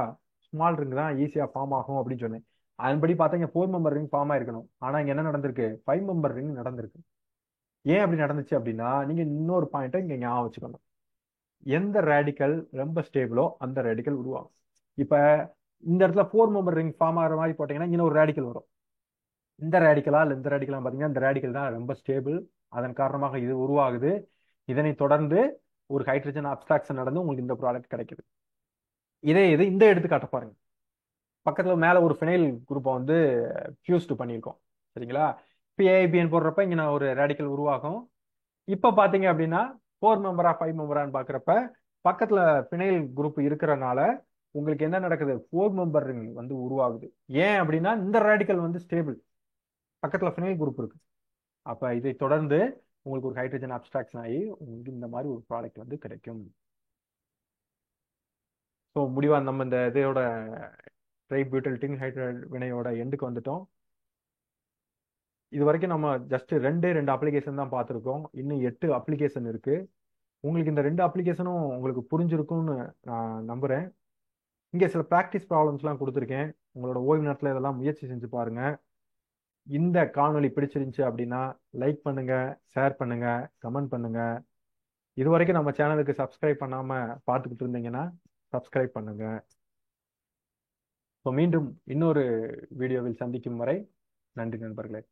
ஸ்மால் ரிங் தான் ஈஸியா ஃபார்ம் ஆகும் அப்படின்னு சொன்னேன். அதன்படி பார்த்தா 4 மெம்பர் ரிங் ஃபார்ம் ஆயிருக்கணும். ஆனா இங்க என்ன நடந்திருக்கு? 5 மெம்பர் ரிங் நடந்திருக்கு. ஏன் அப்படி நடந்துச்சு அப்படின்னா நீங்க இன்னொரு பாயிண்ட்டை இங்க ஞாபகம் வச்சுக்கணும். எந்த ரேடிக்கல் ரொம்ப ஸ்டேபிளோ அந்த ரேடிக்கல் உருவாகும். இப்ப இந்த இடத்துல 4 மெம்பர் ரிங் ஃபார்ம் ஆகிற மாதிரி போட்டீங்கன்னா இங்க ஒரு ரேடிக்கல் வரும். இந்த ரேடிக்கலா இல்ல இந்த ரேடிக்கலா பாத்தீங்கன்னா இந்த ரேடிக்கல் தான் ரொம்ப ஸ்டேபிள். அதன் காரணமாக இது உருவாகுது. இதனை தொடர்ந்து ஒரு ஹைட்ரஜன் அப்ஸ்ட்ராக்ஷன் நடந்து உங்களுக்கு இந்த ப்ராடக்ட் கிடைக்குது. இது இந்த எடுத்துக்காட்ட பாருங்க. பக்கத்துல மேல ஒரு ஃபினைல் குரூப்பை வந்து ஃபியூஸ்டு பண்ணியிருக்கோம். சரிங்களா? இப்போ ஏஐபிஎன் போடுறப்ப இங்க நான் ஒரு ரேடிக்கல் உருவாகும். இப்ப பாத்தீங்க அப்படின்னா 4 மெம்பரா 5 மெம்பரான்னு பாக்குறப்ப பக்கத்துல ஃபினைல் குரூப் இருக்கிறனால உங்களுக்கு என்ன நடக்குது? 4 மெம்பர் ரிங் வந்து உருவாகுது. ஏன் அப்படின்னா இந்த ரேடிக்கல் வந்து ஸ்டேபிள், பக்கத்துல ஃபினைல் குரூப் இருக்கு. அப்ப இதை தொடர்ந்து உங்களுக்கு ஒரு ஹைட்ரஜன் அப்ஸ்ட்ராக்ஷன் ஆகி உங்களுக்கு இந்த மாதிரி ஒரு ப்ராடக்ட் வந்து கிடைக்கும். ஸோ முடிவா நம்ம இந்த இதோட ட்ரைபியூட்டைல் டின்ஹைட்ரைடு வினையோட எண்டுக்கு வந்துட்டோம். இது வரைக்கும் நம்ம ஜஸ்ட் ரெண்டு அப்ளிகேஷன் தான் பார்த்துருக்கோம். இன்னும் 8 அப்ளிகேஷன் இருக்கு. உங்களுக்கு இந்த 2 அப்ளிகேஷனும் உங்களுக்கு புரிஞ்சிருக்கும்னு நான் நம்புறேன். இங்கே சில ப்ராக்டிஸ் ப்ராப்ளம்ஸ்லாம் கொடுத்துருக்கேன். உங்களோட ஓய்வு நேரத்தில் இதெல்லாம் முயற்சி செஞ்சு பாருங்க. இந்த காணொளி பிடிச்சிருந்துச்சு அப்படின்னா லைக் பண்ணுங்க, ஷேர் பண்ணுங்க, கமெண்ட் பண்ணுங்க. இது வரைக்கும் நம்ம சேனலுக்கு சப்ஸ்கிரைப் பண்ணாம பார்த்துக்கிட்டு இருந்தீங்கன்னா சப்ஸ்கிரைப் பண்ணுங்க. ஸோ மீண்டும் இன்னொரு வீடியோவில் சந்திக்கும் வரை நன்றி நண்பர்களே.